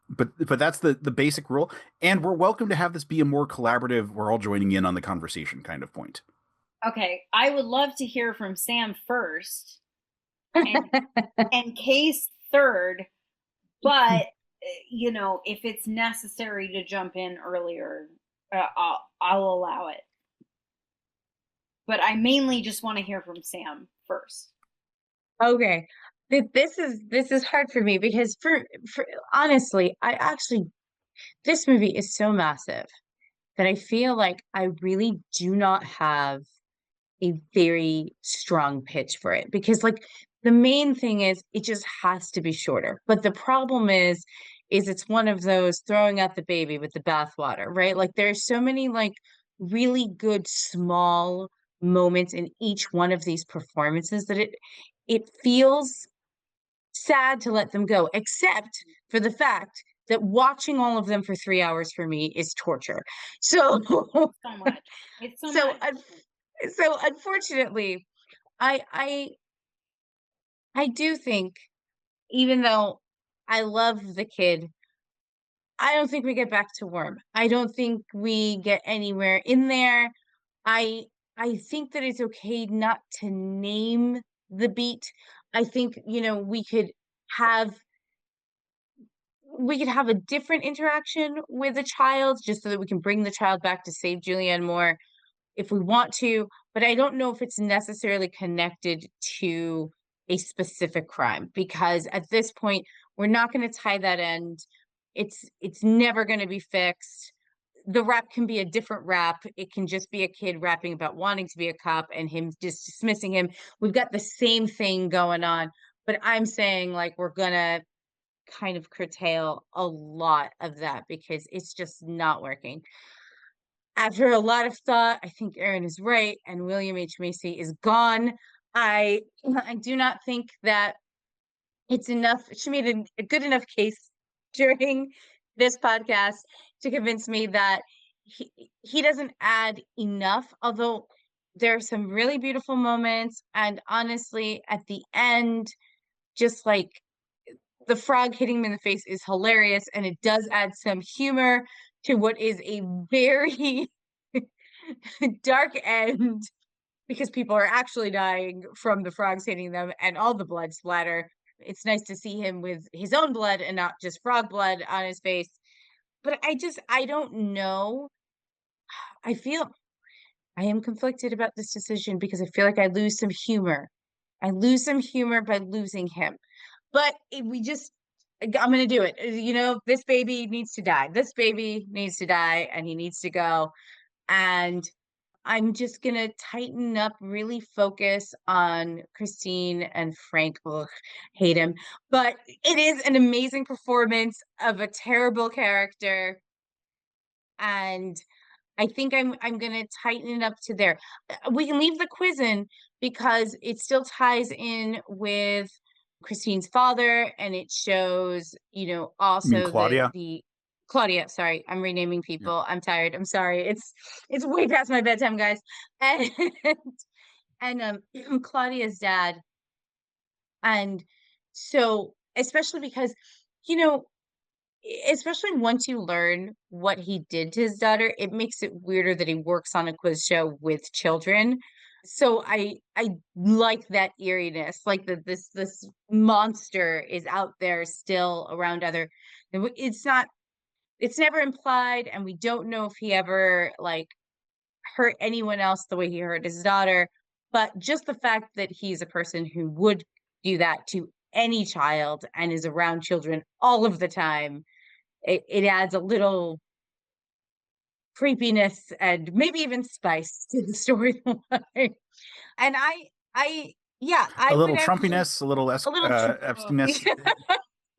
But that's the basic rule. And we're welcome to have this be a more collaborative, we're all joining in on the conversation kind of point. Okay, I would love to hear from Sam first. And Case third, but if it's necessary to jump in earlier, I'll allow it. But I mainly just want to hear from Sam first. Okay. This is hard for me because for honestly, this movie is so massive that I feel like I really do not have a very strong pitch for it, because like the main thing is it just has to be shorter. But the problem is it's one of those throwing out the baby with the bathwater, right? Like there's so many like really good small moments in each one of these performances that it feels sad to let them go, except for the fact that watching all of them for 3 hours for me is torture. So So much. It's so so much. so unfortunately, I I do think, even though I love the kid, I don't think we get back to Worm. I don't think we get anywhere in there. I I think that it's okay not to name the beat. I think, have we could have a different interaction with a child just so that we can bring the child back to save Julianne more if we want to, but I don't know if it's necessarily connected to a specific crime, because at this point we're not going to tie that end. It's never going to be fixed. The rap can be a different rap. It can just be a kid rapping about wanting to be a cop and him just dismissing him. We've got the same thing going on, but I'm saying like we're going to kind of curtail a lot of that because it's just not working. After a lot of thought, I think Erin is right, and William H. Macy is gone. I do not think that it's enough. She made a good enough case during this podcast to convince me that he doesn't add enough, although there are some really beautiful moments. And honestly, at the end, just like the frog hitting him in the face is hilarious, and it does add some humor to what is a very dark end, because people are actually dying from the frogs hitting them and all the blood splatter. It's nice to see him with his own blood and not just frog blood on his face. But I don't know. I feel I am conflicted about this decision because I feel like I lose some humor. I lose some humor by losing him. But I'm going to do it. This baby needs to die. This baby needs to die, and he needs to go. And I'm just gonna tighten up, really focus on Christine and Frank. Ugh, hate him. But it is an amazing performance of a terrible character. And I think I'm gonna tighten it up to there. We can leave the quiz in because it still ties in with Christine's father, and it shows, You mean also Claudia? the Claudia. Sorry, I'm renaming Yeah. people. I'm tired. I'm sorry. It's way past my bedtime, guys. And Claudia's dad. And so, especially because, you know, especially once you learn what he did to his daughter, it makes it weirder that he works on a quiz show with children. So I like that eeriness, like that this monster is out there still around other. It's never implied, and we don't know if he ever like hurt anyone else the way he hurt his daughter. But just the fact that he's a person who would do that to any child and is around children all of the time, it adds a little creepiness and maybe even spice to the storyline. And yeah, A I would little actually Trumpiness, a little a little Epsteinness.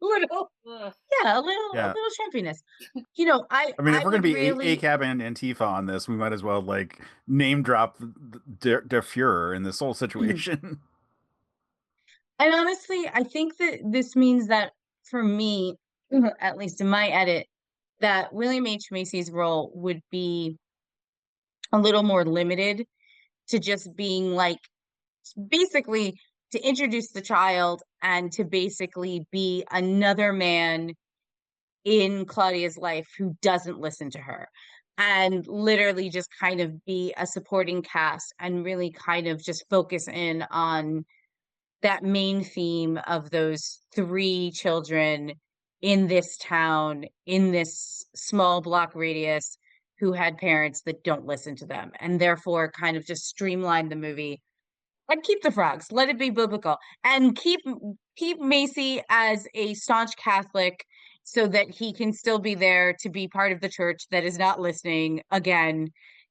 little Ugh. yeah, a Yeah. little trumpiness. I mean, if I we're going would to be really ACAB and Antifa on this, we might as well like name drop Der Fuhrer in this whole situation. and honestly, I think that this means that for me, at least in my edit, that William H. Macy's role would be a little more limited to just being like basically to introduce the child and to basically be another man in Claudia's life who doesn't listen to her, and literally just kind of be a supporting cast and really kind of just focus in on that main theme of those three children in this town, in this small block radius, who had parents that don't listen to them, and therefore kind of just streamline the movie And keep the frogs. Let it be biblical. And keep Macy as a staunch Catholic so that he can still be there to be part of the church that is not listening again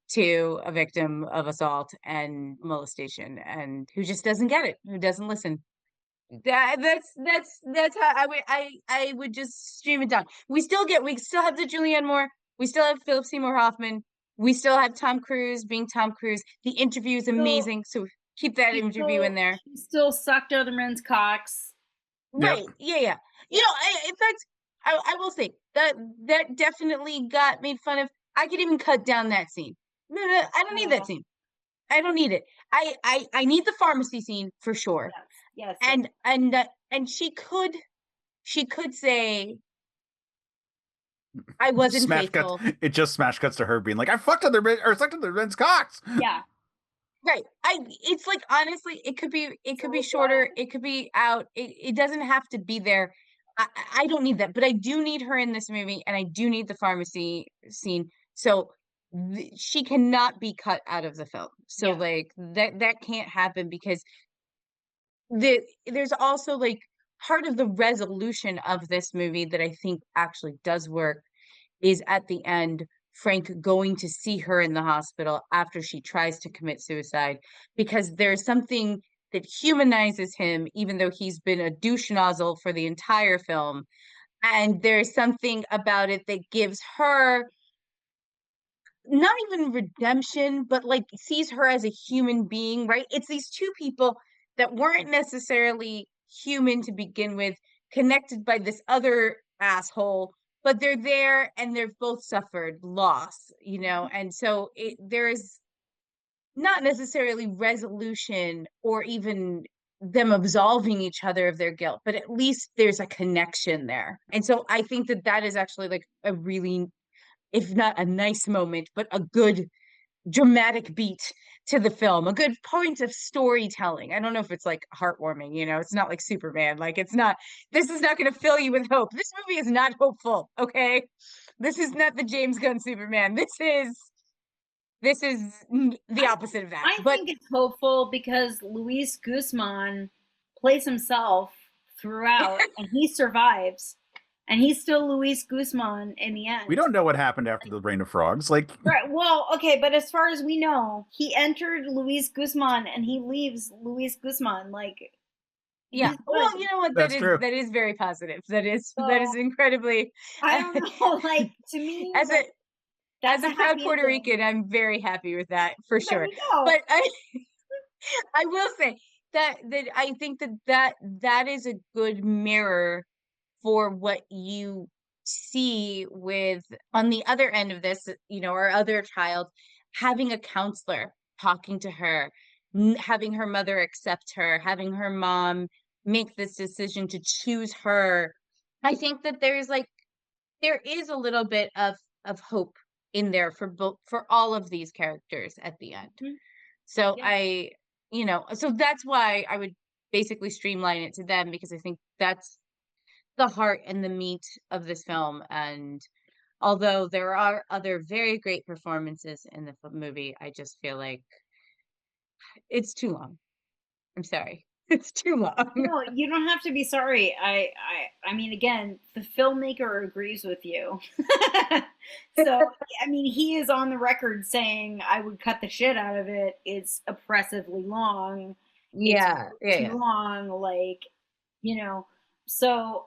to a victim of assault and molestation and who just doesn't get it, who doesn't listen. That's how I would just stream it down. We still have the Julianne Moore, we still have Philip Seymour Hoffman, we still have Tom Cruise being Tom Cruise. The interview is amazing, so keep that interview in there. He still sucked other men's cocks. Right. Yep. Yeah. You know, in fact, I will say that definitely got made fun of. I could even cut down that scene. No, I don't need that scene. I don't need it. I need the pharmacy scene for sure. Yes. And she could say I wasn't faithful. It just smash cuts to her being like, I fucked other men or sucked other men's cocks. Yeah. Right. It's like, honestly, it could be shorter. It could be out. It doesn't have to be there. I don't need that, but I do need her in this movie, and I do need the pharmacy scene. So she cannot be cut out of the film. So like that can't happen, because there's also like part of the resolution of this movie that I think actually does work is at the end, Frank going to see her in the hospital after she tries to commit suicide, because there's something that humanizes him, even though he's been a douche nozzle for the entire film. And there's something about it that gives her not even redemption, but like sees her as a human being, right? It's these two people that weren't necessarily human to begin with, connected by this other asshole, but they're there and they've both suffered loss, you know? And so there is not necessarily resolution or even them absolving each other of their guilt, but at least there's a connection there. And so I think that is actually like a really, if not a nice moment, but a good dramatic beat to the film, a good point of storytelling. I don't know if it's like heartwarming, you know, it's not like Superman. Like this is not going to fill you with hope. This movie is not hopeful. Okay. This is not the James Gunn Superman. This is the opposite of that. I think it's hopeful because Luis Guzman plays himself throughout and he survives. And he's still Luis Guzman in the end. We don't know what happened after the Reign of Frogs. Like, right. Well, okay, but as far as we know, he entered Luis Guzman and he leaves Luis Guzman. Like, yeah. Well, you know what? That is very positive. That is incredibly. I don't know. Like, to me, as a proud Puerto Rican, I'm very happy with that for sure. But I will say that I think that is a good mirror for what you see with, on the other end of this, you know, our other child having a counselor talking to her, having her mother accept her, having her mom make this decision to choose her. I think that there is a little bit of hope in there for all of these characters at the end. Mm-hmm. So so that's why I would basically streamline it to them, because I think that's the heart and the meat of this film. And although there are other very great performances in the movie, I just feel like it's too long. I'm sorry. It's too long. No, you don't have to be sorry. I mean, again, the filmmaker agrees with you. So, I mean, he is on the record saying, I would cut the shit out of it. It's oppressively long. Yeah. It's too long. Like, you know, so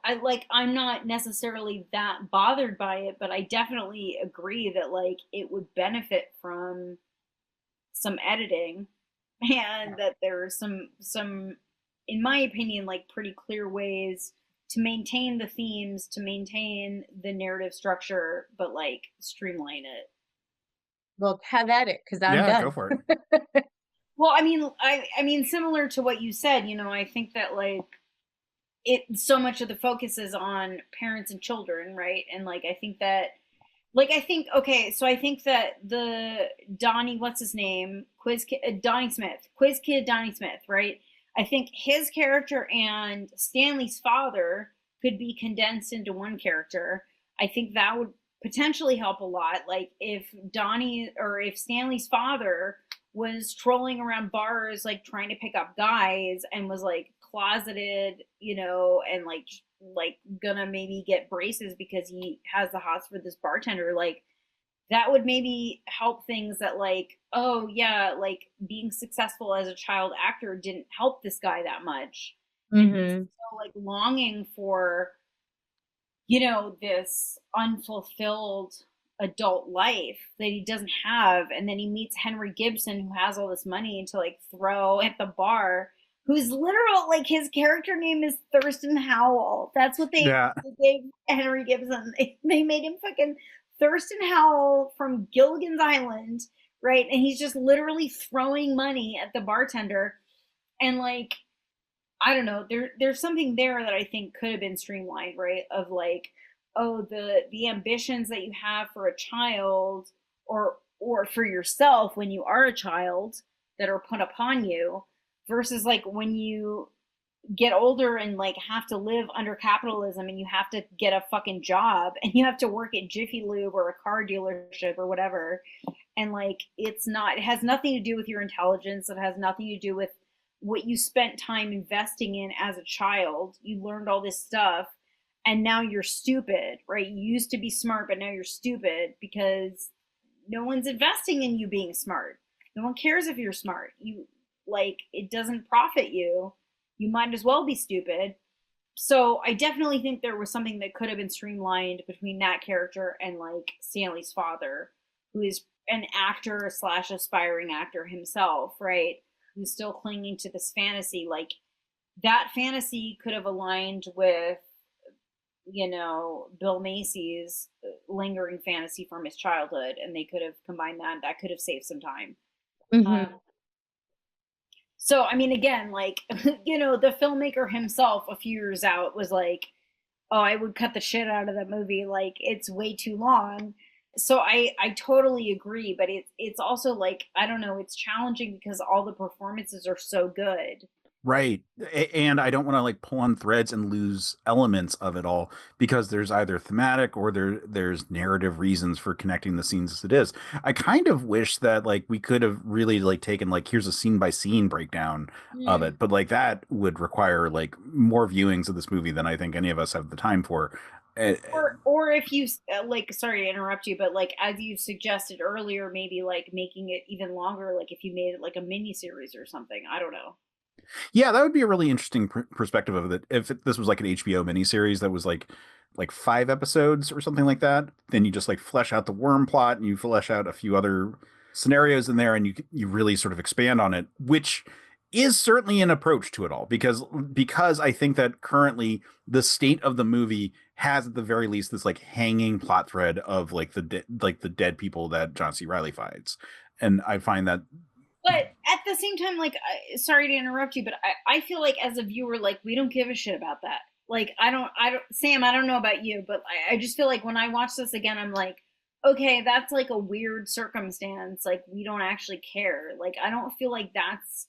I'm not necessarily that bothered by it, but I definitely agree that like it would benefit from some editing, and that there's some, in my opinion, like pretty clear ways to maintain the themes, to maintain the narrative structure, but like streamline it. Well, have at it, because I'm done. Go for it. Well, I mean, similar to what you said, you know, I think that like so much of the focus is on parents and children, right? And like I think that the Donnie, what's his name, Donnie Smith, quiz kid Donnie Smith, right? I think his character and Stanley's father could be condensed into one character. I think that would potentially help a lot. Like if Donnie or if Stanley's father was trolling around bars, like trying to pick up guys, and was like closeted, and like gonna maybe get braces because he has the hots for this bartender, like that would maybe help things that, like, oh yeah, like being successful as a child actor didn't help this guy that much. And he's still like longing for, this unfulfilled adult life that he doesn't have. And then he meets Henry Gibson, who has all this money to like throw at the bar, who's literal, like his character name is Thurston Howell. That's what they gave Henry Gibson. They made him fucking Thurston Howell from Gilligan's Island, right? And he's just literally throwing money at the bartender. And like, I don't know, there's something there that I think could have been streamlined, right? Of like, oh, the ambitions that you have for a child or for yourself when you are a child that are put upon you, versus like when you get older and like have to live under capitalism and you have to get a fucking job and you have to work at Jiffy Lube or a car dealership or whatever. And like, it has nothing to do with your intelligence. It has nothing to do with what you spent time investing in as a child. You learned all this stuff and now you're stupid, right? You used to be smart, but now you're stupid because no one's investing in you being smart. No one cares if you're smart. It doesn't profit you. You might as well be stupid. So I definitely think there was something that could have been streamlined between that character and like Stanley's father, who is an actor / aspiring actor himself, right? Who's still clinging to this fantasy. Like that fantasy could have aligned with, Bill Macy's lingering fantasy from his childhood, and they could have combined that. That could have saved some time. So, I mean, again, like, the filmmaker himself a few years out was like, oh, I would cut the shit out of that movie. Like, it's way too long. So I totally agree. But it's also like, I don't know, it's challenging because all the performances are so good. Right. And I don't want to like pull on threads and lose elements of it all because there's either thematic or there's narrative reasons for connecting the scenes as it is. I kind of wish that like we could have really like taken like here's a scene by scene breakdown of it, but like that would require like more viewings of this movie than I think any of us have the time for. Or if you like, sorry to interrupt you, but like as you suggested earlier, maybe like making it even longer, like if you made it like a mini series or something. I don't know. Yeah, that would be a really interesting perspective of it. If this was like an HBO miniseries that was like 5 episodes or something like that, then you just like flesh out the worm plot and you flesh out a few other scenarios in there and you really sort of expand on it, which is certainly an approach to it all because I think that currently the state of the movie has at the very least this like hanging plot thread of like the dead people that John C. Reilly fights. And I find that. But at the same time, like, sorry to interrupt you, but I feel like as a viewer, like, we don't give a shit about that. Like, I don't, Sam, I don't know about you, but I just feel like when I watch this again, I'm like, okay, that's like a weird circumstance. Like, we don't actually care. Like, I don't feel like that's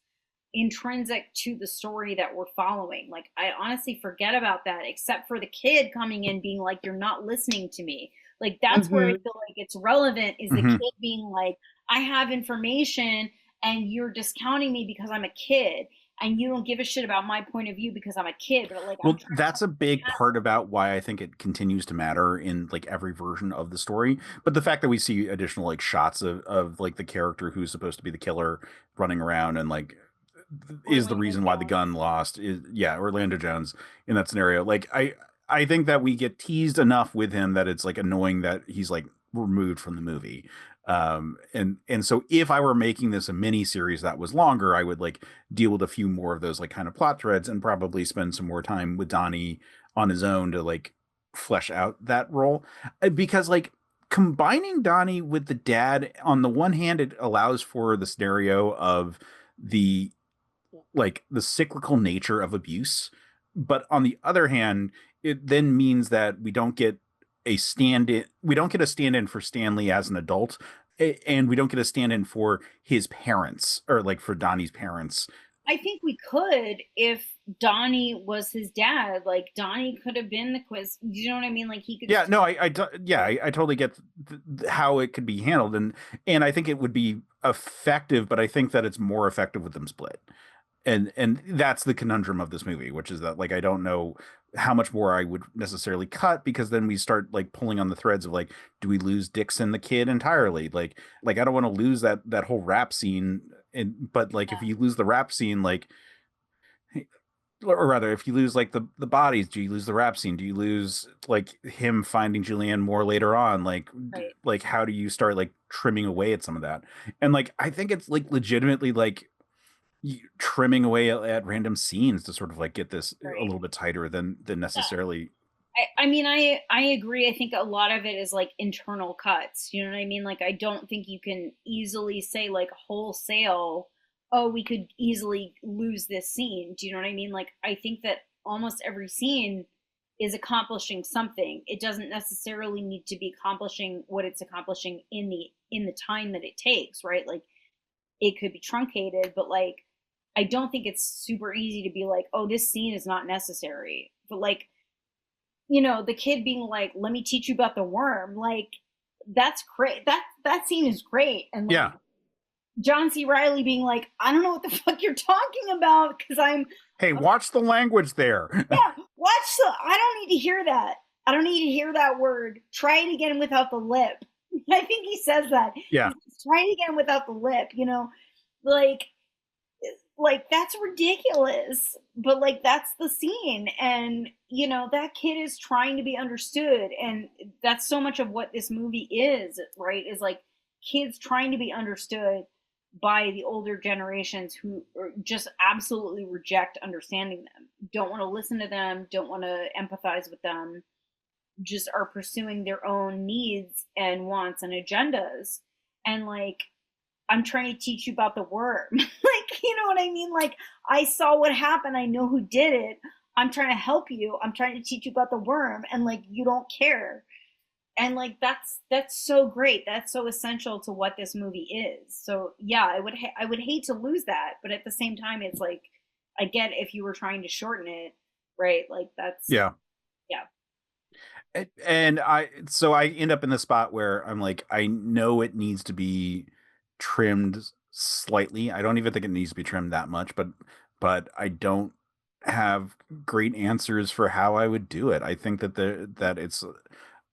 intrinsic to the story that we're following. Like, I honestly forget about that, except for the kid coming in being like, you're not listening to me. Like, that's where I feel like it's relevant is the kid being like, I have information and you're discounting me because I'm a kid and you don't give a shit about my point of view because I'm a kid. But like, well, that's a big part about why I think it continues to matter in like every version of the story. But the fact that we see additional like shots of like the character who's supposed to be the killer running around and like is the reason why the gun lost is Orlando Jones in that scenario. Like I think that we get teased enough with him that it's like annoying that he's like removed from the movie. And so if I were making this a mini series that was longer, I would like deal with a few more of those like kind of plot threads and probably spend some more time with Donnie on his own to like flesh out that role. Because like combining Donnie with the dad, on the one hand, it allows for the scenario of the cyclical nature of abuse. But on the other hand, it then means that we don't get a stand-in for Stanley as an adult, and we don't get a stand-in for his parents or like for Donnie's parents I think we could if Donnie was his dad. Like Donnie could have been the quiz. You know what I mean? Like he could. Yeah, no, I totally get how it could be handled, and I think it would be effective, but I think that it's more effective with them split. And that's the conundrum of this movie, which is that like I don't know how much more I would necessarily cut, because then we start like pulling on the threads of like, do we lose Dixon the kid entirely? Like I don't want to lose that whole rap scene, but like if you lose the rap scene, like, or rather if you lose like the bodies, do you lose the rap scene? Do you lose like him finding Julianne more later on? Like Right. like how do you start like trimming away at some of that? And like I think it's like legitimately like trimming away at random scenes to sort of like get this a Right. little bit tighter than necessarily. I mean, I agree. I think a lot of it is like internal cuts. You know what I mean? Like, I don't think you can easily say like wholesale, oh, we could easily lose this scene. Do you know what I mean? Like, I think that almost every scene is accomplishing something. It doesn't necessarily need to be accomplishing what it's accomplishing in the time that it takes, right? Like, it could be truncated, but like, I don't think it's super easy to be like, oh, this scene is not necessary. But like, you know, the kid being like, let me teach you about the worm, like that's great. That scene is great. And like, Yeah. John C. Reilly being like, I don't know what the fuck you're talking about, because Hey, watch the language there. yeah, I don't need to hear that. I don't need to hear that word. Try it again without the lip. I think he says that. Yeah. Try it again without the lip, you know, like that's ridiculous, but like that's the scene. And you know, that kid is trying to be understood, and that's so much of what this movie is, right? Is like kids trying to be understood by the older generations who just absolutely reject understanding them, don't want to listen to them, don't want to empathize with them, just are pursuing their own needs and wants and agendas. And like, I'm trying to teach you about the worm. Like, you know what I mean? Like, I saw what happened. I know who did it. I'm trying to help you. I'm trying to teach you about the worm. And like, you don't care. And like, that's so great. That's so essential to what this movie is. So yeah, I would hate to lose that. But at the same time, it's like, I get if you were trying to shorten it, right? Like that's, Yeah. And so I end up in the spot where I'm like, I know it needs to be trimmed slightly. I don't even think it needs to be trimmed that much, but I don't have great answers for how I would do it. I think that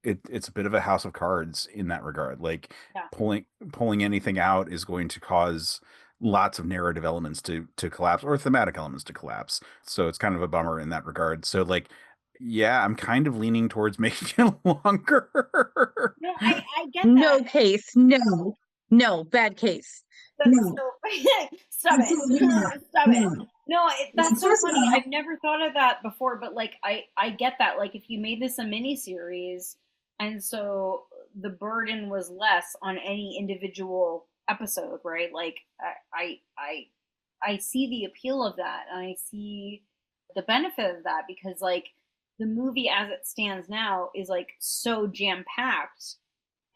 it's a bit of a house of cards in that regard. Like Yeah. pulling anything out is going to cause lots of narrative elements to collapse, or thematic elements to collapse. So it's kind of a bummer in that regard. So like, yeah, I'm kind of leaning towards making it longer. no, I get that. No case. No, bad case. That's No. stop it. Stop it. No, that's so First of funny. all- I've never thought of that before, but like I get that. Like if you made this a mini series, and so the burden was less on any individual episode, right? Like I see the appeal of that, and I see the benefit of that, because like the movie as it stands now is like so jam packed.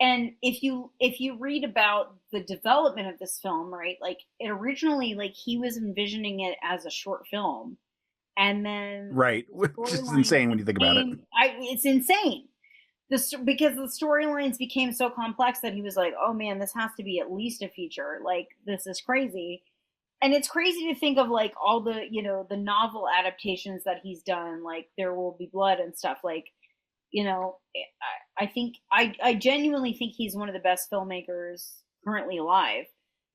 And if you read about the development of this film, right, like it originally, like he was envisioning it as a short film, and then Right, which is insane when you think about it. It's insane. Because the storylines became so complex that he was like, oh man, this has to be at least a feature. Like this is crazy. And it's crazy to think of like all the, you know, the novel adaptations that he's done, like There Will Be Blood and stuff. Like, you know, I think I genuinely think he's one of the best filmmakers currently alive.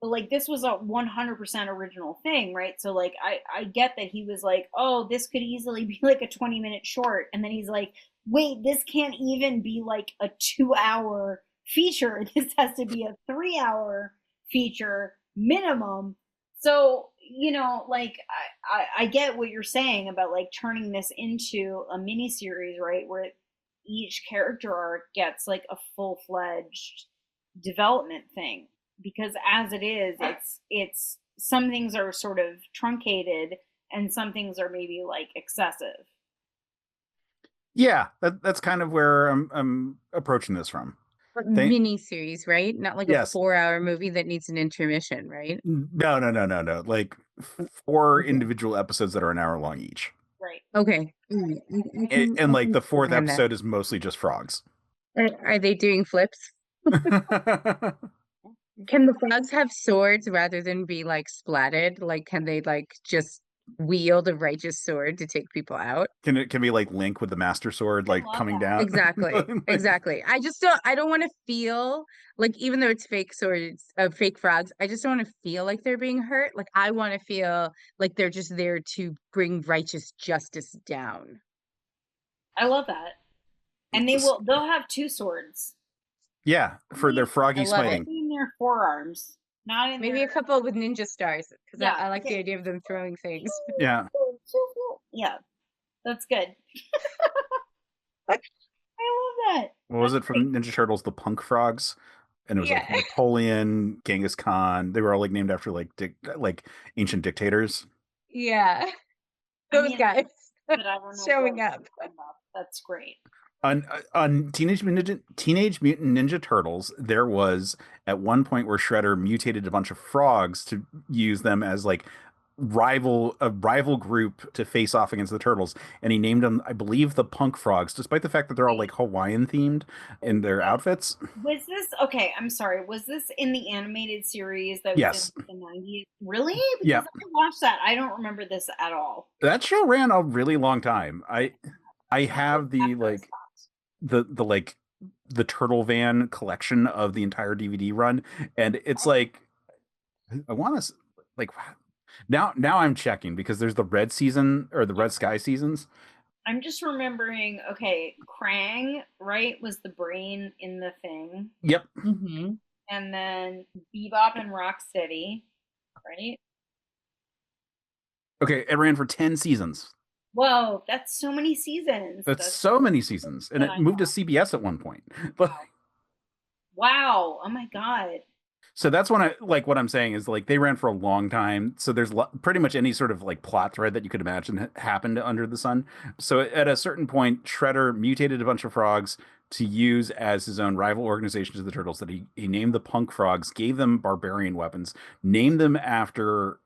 But like this was a 100% original thing, right? So like I get that he was like, oh, this could easily be like a 20-minute short, and then he's like, wait, this can't even be like a 2-hour feature. This has to be a 3-hour feature minimum. So, you know, like I get what you're saying about like turning this into a mini series, right? Where each character arc gets like a full-fledged development thing. Because as it is, it's some things are sort of truncated and some things are maybe like excessive. Yeah, that's kind of where I'm approaching this from. Mini series, right? Not like Yes. a 4-hour movie that needs an intermission, right? No. Like 4 individual episodes that are an hour long each. Right. Okay. And like the 4th understand that. episode is mostly just frogs. Are they doing flips? Can the frogs have swords rather than be like splatted? Like, can they like just wield a righteous sword to take people out? Can be like Link with the Master Sword I like love coming that. down. Exactly. Like, Exactly. I don't want to feel like, even though it's fake swords, fake frogs, I just don't want to feel like they're being hurt. Like, I want to feel like they're just there to bring righteous justice down. I love that. And they'll have 2 swords. yeah, for their froggy I love it. smiting. In their forearms. Not in Maybe their... a couple with ninja stars, because Yeah, I like okay. the idea of them throwing things. Yeah. Yeah. That's good. I love that. What was it from Ninja Turtles? The Punk Frogs, and it was like Yeah. Napoleon, Genghis Khan. They were all like named after like ancient dictators. Yeah. I Those mean, guys but I don't know showing what up. you're talking about. That's great. On Teenage Mutant Ninja Turtles, there was at one point where Shredder mutated a bunch of frogs to use them as like a rival group to face off against the Turtles, and he named them, I believe, the Punk Frogs, despite the fact that they're all like Hawaiian themed in their outfits. Was this okay? I'm sorry. Was this in the animated series that was Yes. in the 90s? Really? Because Yeah. I watched that. I don't remember this at all. That show ran a really long time. I have the After I like stopped. the like the Turtle Van collection of the entire DVD run, and it's like I want to like now I'm checking because there's the Red season or the Red Sky seasons. I'm just remembering, okay, Krang, right, was the brain in the thing. Yep. Mm-hmm. And then Bebop and Rocksteady, right? Okay, it ran for 10 seasons. Whoa, that's so many seasons. That's so many seasons, and it moved to CBS at one point. But wow, oh my god. so that's when I like what I'm saying is like they ran for a long time. So there's pretty much any sort of like plot thread that you could imagine happened under the sun. So at a certain point, Shredder mutated a bunch of frogs to use as his own rival organization to the Turtles that he named the Punk Frogs, gave them barbarian weapons, named them after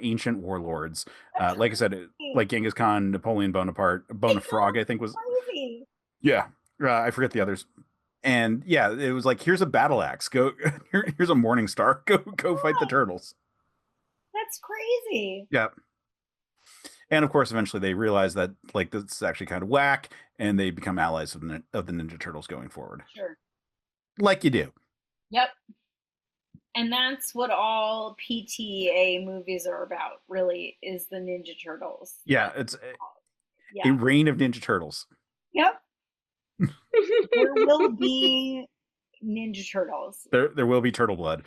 ancient warlords. Like I said, like Genghis Khan, Napoleon Bonaparte, Bonafrog, I think was. Crazy. Yeah, I forget the others. And yeah, it was like, here's a battle axe. Go, here's a Morning Star. Go fight the turtles. That's crazy. Yeah. And of course, eventually they realize that like this is actually kind of whack, and they become allies of the Ninja Turtles going forward. Sure. Like you do. Yep. And that's what all PTA movies are about, really, is the Ninja Turtles. Yeah, it's a reign of Ninja Turtles. Yep. There will be Ninja Turtles. There will be turtle blood.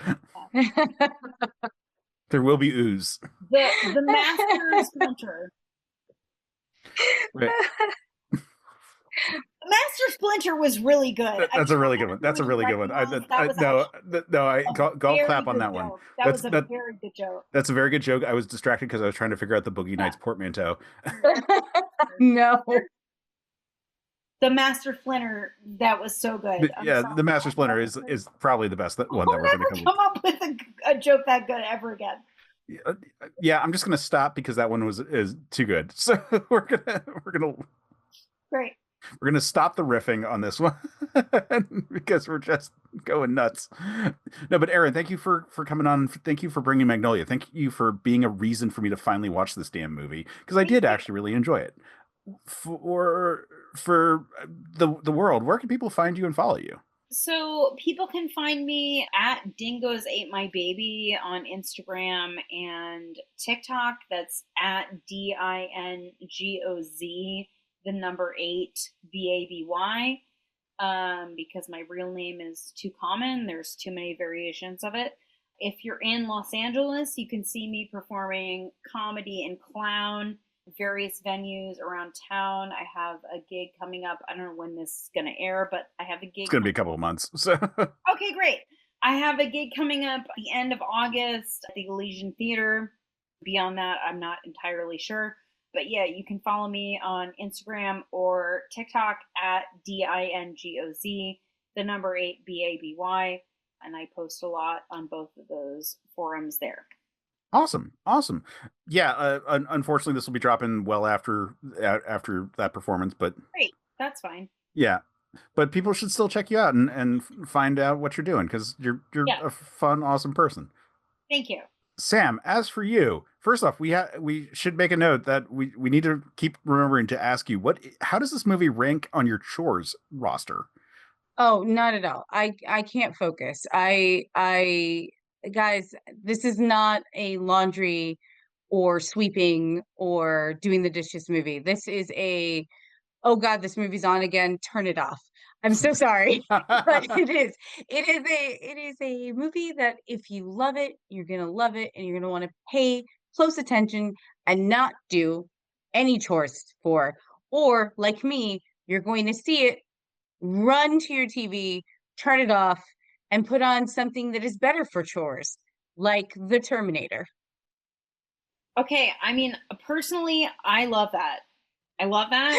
There will be ooze. The Master Splinter. Right. Master Splinter was really good. That's a really good one. That's a really good one. Golf clap on that one. That was a very good joke. That's a very good joke. I was distracted because I was trying to figure out the Boogie Nights portmanteau. No. The Master Splinter, that was so good. The Master Splinter is probably the best one that we're going to come up with a joke that good ever again. Yeah, I'm just going to stop because that one is too good. So we're gonna Great. We're gonna stop the riffing on this one because we're just going nuts. No, but Erin, thank you for coming on. Thank you for bringing Magnolia. Thank you for being a reason for me to finally watch this damn movie because I did actually really enjoy it. For the world, where can people find you and follow you? So people can find me at Dingoes Ate My Baby on Instagram and TikTok. That's at DINGOZ, the number 8 BABY. Because my real name is too common. There's too many variations of it. If you're in Los Angeles, you can see me performing comedy and clown, various venues around town. I have a gig coming up. I don't know when this is going to air, but I have a gig. It's going to be a couple of months. So. Okay, great. I have a gig coming up at the end of August at the Elysian Theater. Beyond that, I'm not entirely sure. But yeah, you can follow me on Instagram or TikTok at DINGOZ, the number 8 BABY. And I post a lot on both of those forums there. Awesome. Awesome. Yeah. Unfortunately, this will be dropping well after that performance, but Great. That's fine. yeah. But people should still check you out and find out what you're doing because you're Yeah. a fun, awesome person. Thank you. Sam, as for you, first off, we should make a note that we need to keep remembering to ask you how does this movie rank on your chores roster? Oh, not at all. I can't focus. I guys, this is not a laundry or sweeping or doing the dishes movie. This is a, oh God, this movie's on again. Turn it off. I'm so sorry. But it is. It is a movie that if you love it, you're gonna love it and you're gonna want to pay close attention and not do any chores for. Or like me, you're going to see it, run to your TV, turn it off, and put on something that is better for chores, like The Terminator. Okay, I mean, personally, I love that. I love that.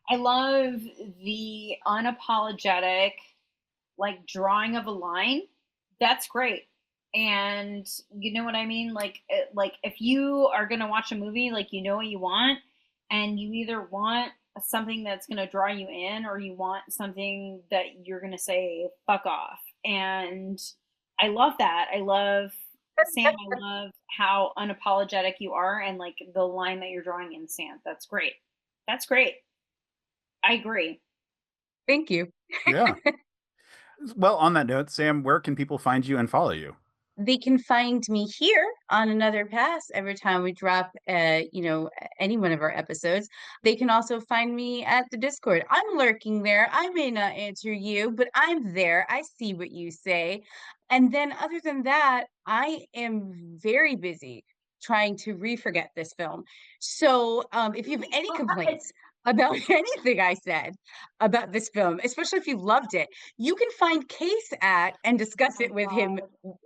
I love the unapologetic, like, drawing of a line. That's great. And you know what I mean? Like, like if you are gonna watch a movie, like you know what you want, and you either want something that's gonna draw you in, or you want something that you're gonna say "fuck off." And I love that. I love Sam. I love how unapologetic you are, and like the line that you're drawing in Sam. That's great. That's great. I agree. Thank you. Yeah. Well, on that note, Sam, where can people find you and follow you? They can find me here on Another Pass every time we drop, any one of our episodes. They can also find me at the Discord. I'm lurking there. I may not answer you, but I'm there. I see what you say. And then other than that, I am very busy trying to re-forget this film. So if you have any complaints about anything I said about this film, especially if you loved it, you can find Case at and discuss it with him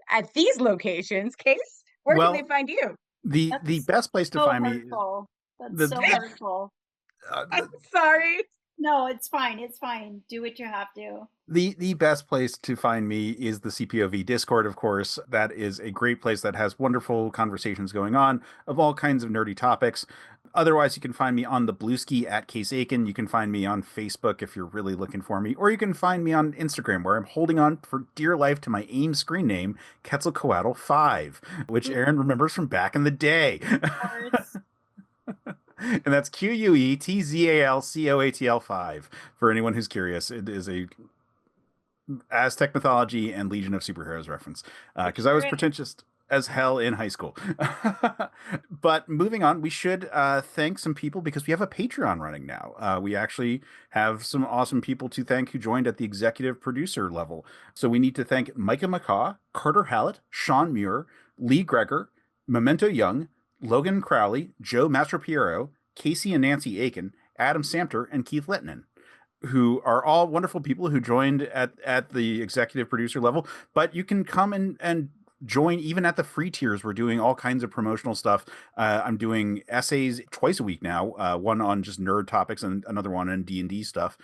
at these locations. Case, where Well, can they find you? The best place to So find me hurtful. That's the- so hurtful. I'm sorry. No, it's fine. It's fine. Do what you have to. the best place to find me is the CPOV Discord, of course. That is a great place that has wonderful conversations going on of all kinds of nerdy topics. Otherwise, you can find me on the Blueski at Case Aiken. You can find me on Facebook if you're really looking for me, or you can find me on Instagram, where I'm holding on for dear life to my AIM screen name, Quetzalcoatl5, which Erin remembers from back in the day. Of course. And that's QUETZALCOATL5 for anyone who's curious. It is a Aztec mythology and Legion of Superheroes reference, because I was pretentious as hell in high school. But moving on, we should thank some people because we have a Patreon running now. We actually have some awesome people to thank who joined at the executive producer level. So we need to thank Micah McCaw, Carter Hallett, Sean Muir, Lee Gregor, Memento Young, Logan Crowley, Joe Mastropiero, Casey and Nancy Aiken, Adam Samter, and Keith Littman, who are all wonderful people who joined at the executive producer level. But you can come and join even at the free tiers. We're doing all kinds of promotional stuff. I'm doing essays twice a week now, one on just nerd topics and another one on D&D stuff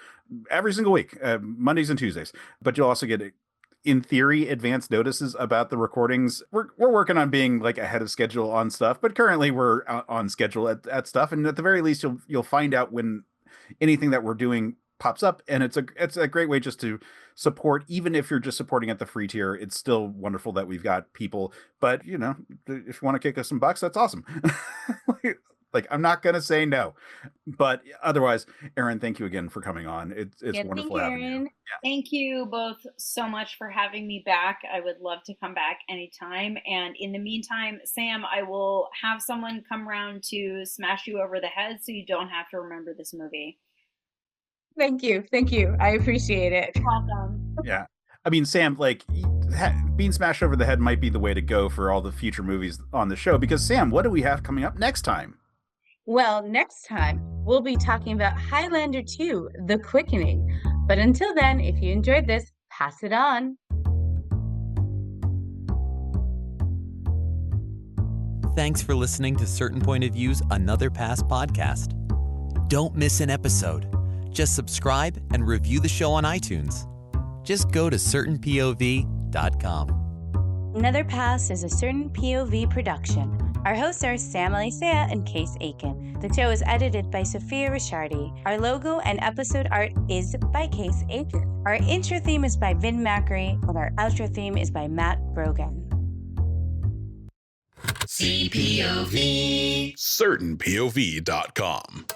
every single week, Mondays and Tuesdays. But you'll also get, in theory, advanced notices about the recordings. We're working on being like ahead of schedule on stuff, but currently we're on schedule at stuff. And at the very least, you'll find out when anything that we're doing pops up, and it's a great way just to support. Even if you're just supporting at the free tier, it's still wonderful that we've got people. But if you want to kick us some bucks, that's awesome. Like, I'm not gonna say no. But otherwise, Erin, thank you again for coming on. It's wonderful having you. Thank you both so much for having me back. I would love to come back anytime. And in the meantime, Sam, I will have someone come around to smash you over the head so you don't have to remember this movie. Thank you. I appreciate it. Welcome. Yeah. I mean, Sam, like, being smashed over the head might be the way to go for all the future movies on the show, because Sam, what do we have coming up next time? Well, next time we'll be talking about Highlander 2, The Quickening. But until then, if you enjoyed this, pass it on. Thanks for listening to Certain Point of View's Another Pass podcast. Don't miss an episode. Just subscribe and review the show on iTunes. Just go to certainpov.com. Another Pass is a Certain POV production. Our hosts are Sam Alicea and Case Aiken. The show is edited by Sophia Ricciardi. Our logo and episode art is by Case Aiken. Our intro theme is by Vin Mackery, and our outro theme is by Matt Brogan. CPOV. CertainPOV.com.